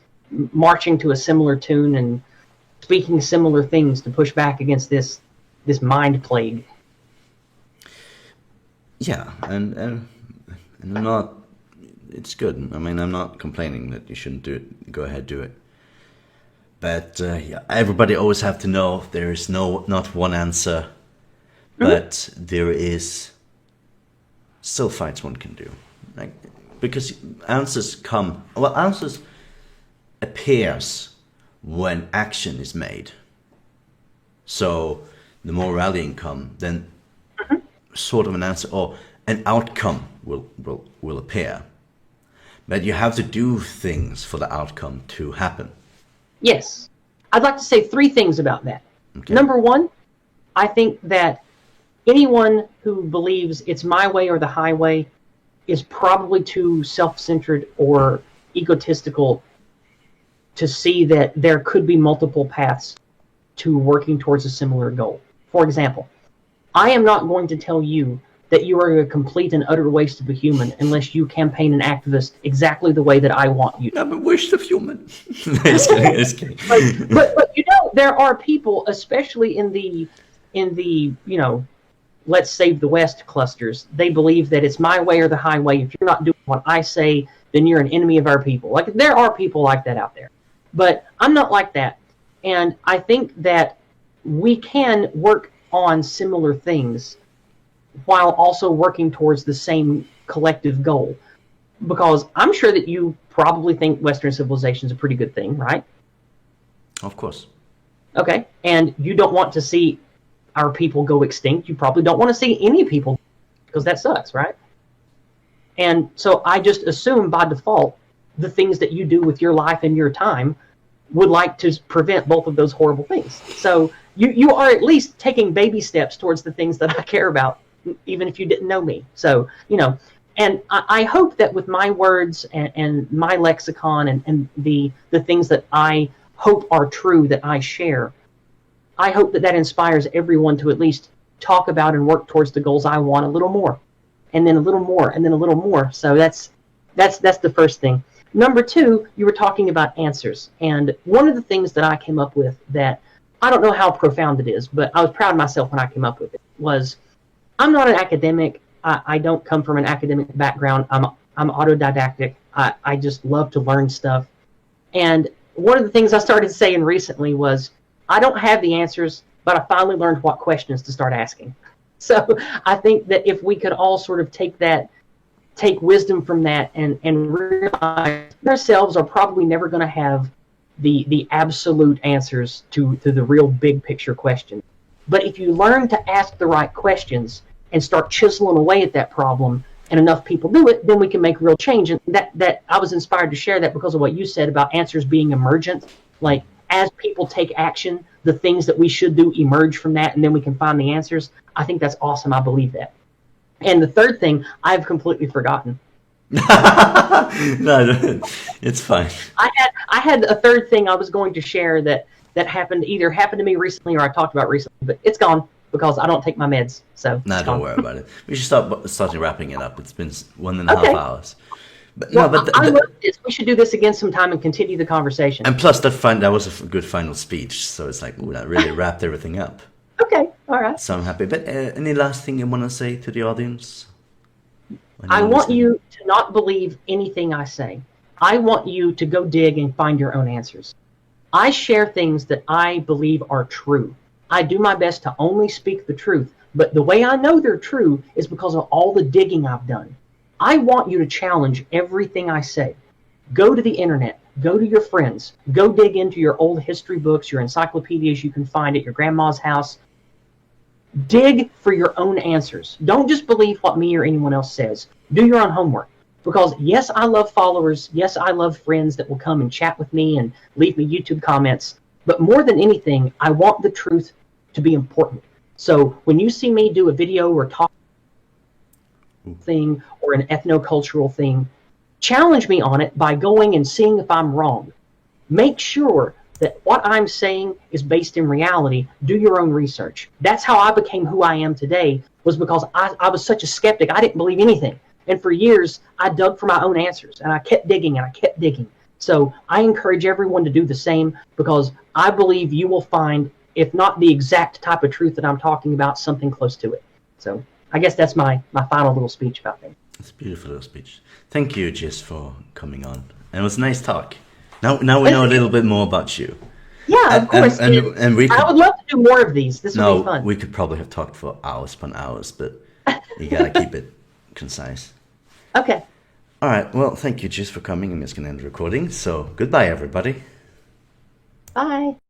[SPEAKER 2] marching to a similar tune and speaking similar things to push back against this mind plague.
[SPEAKER 1] Yeah, and I'm not. It's good. I mean, I'm not complaining that you shouldn't do it. Go ahead, do it. But everybody always have to know there is not one answer, but there is still fights one can do. Like, because answers appears when action is made. So the more rallying come, then sort of an answer or an outcome will appear. But you have to do things for the outcome to happen.
[SPEAKER 2] Yes. I'd like to say 3 things about that. Okay. Number 1, I think that anyone who believes it's my way or the highway is probably too self-centered or egotistical to see that there could be multiple paths to working towards a similar goal. For example, I am not going to tell you that you are a complete and utter waste of a human unless you campaign an activist exactly the way that I want you to.
[SPEAKER 1] I'm a waste of human. It's kidding.
[SPEAKER 2] But you know, there are people, especially in the let's save the West clusters, they believe that it's my way or the highway. If you're not doing what I say, then you're an enemy of our people. Like, there are people like that out there. But I'm not like that. And I think that we can work on similar things while also working towards the same collective goal. Because I'm sure that you probably think Western civilization is a pretty good thing, right?
[SPEAKER 1] Of course.
[SPEAKER 2] Okay. And you don't want to see our people go extinct. You probably don't want to see any people, because that sucks, right? And so I just assume by default the things that you do with your life and your time would like to prevent both of those horrible things. So you are at least taking baby steps towards the things that I care about, even if you didn't know me. So, and I hope that with my words and my lexicon and the things that I hope are true that I share, I hope that inspires everyone to at least talk about and work towards the goals I want a little more, and then a little more, and then a little more. So that's the first thing. Number 2, you were talking about answers. And one of the things that I came up with that I don't know how profound it is, but I was proud of myself when I came up with it, was I'm not an academic. I don't come from an academic background. I'm autodidactic. I just love to learn stuff. And one of the things I started saying recently was, I don't have the answers, but I finally learned what questions to start asking. So I think that if we could all sort of take wisdom from that and realize ourselves are probably never going to have the absolute answers to the real big picture question. But if you learn to ask the right questions and start chiseling away at that problem, and enough people do it, then we can make real change. And that I was inspired to share that because of what you said about answers being emergent. Like, as people take action, the things that we should do emerge from that, and then we can find the answers. I think that's awesome. I believe that. And the third thing, I've completely forgotten.
[SPEAKER 1] No, it's fine.
[SPEAKER 2] I had a third thing I was going to share that happened to me recently or I talked about recently, but it's gone because I don't take my meds. So
[SPEAKER 1] don't worry about it. We should start wrapping it up. It's been 1.5 hours. But I love
[SPEAKER 2] this. We should do this again sometime and continue the conversation.
[SPEAKER 1] And plus, that was a good final speech. So it's like, that really wrapped everything up.
[SPEAKER 2] All right.
[SPEAKER 1] So I'm happy. But any last thing you want to say to the audience?
[SPEAKER 2] I want you to not believe anything I say. I want you to go dig and find your own answers. I share things that I believe are true. I do my best to only speak the truth, but the way I know they're true is because of all the digging I've done. I want you to challenge everything I say. Go to the internet, go to your friends, go dig into your old history books, your encyclopedias you can find at your grandma's house. Dig for your own answers. Don't just believe what me or anyone else says. Do your own homework. Because yes, I love followers. Yes, I love friends that will come and chat with me and leave me YouTube comments. But more than anything, I want the truth to be important. So when you see me do a video or talk thing or an ethnocultural thing, challenge me on it by going and seeing if I'm wrong. Make sure that what I'm saying is based in reality. Do your own research. That's how I became who I am today, was because I was such a skeptic. I didn't believe anything. And for years, I dug for my own answers, and I kept digging, and I kept digging. So I encourage everyone to do the same, because I believe you will find, if not the exact type of truth that I'm talking about, something close to it. So I guess that's my final little speech about things.
[SPEAKER 1] It's a beautiful little speech. Thank you, Yizz, for coming on. And it was a nice talk. Now we know a little bit more about you.
[SPEAKER 2] Yeah, of course.
[SPEAKER 1] And we could,
[SPEAKER 2] I would love to do more of these. This would be fun.
[SPEAKER 1] We could probably have talked for hours upon hours, but you gotta keep it concise.
[SPEAKER 2] Okay.
[SPEAKER 1] All right. Well, thank you, Yizz, for coming. I'm just gonna end the recording. So goodbye, everybody.
[SPEAKER 2] Bye.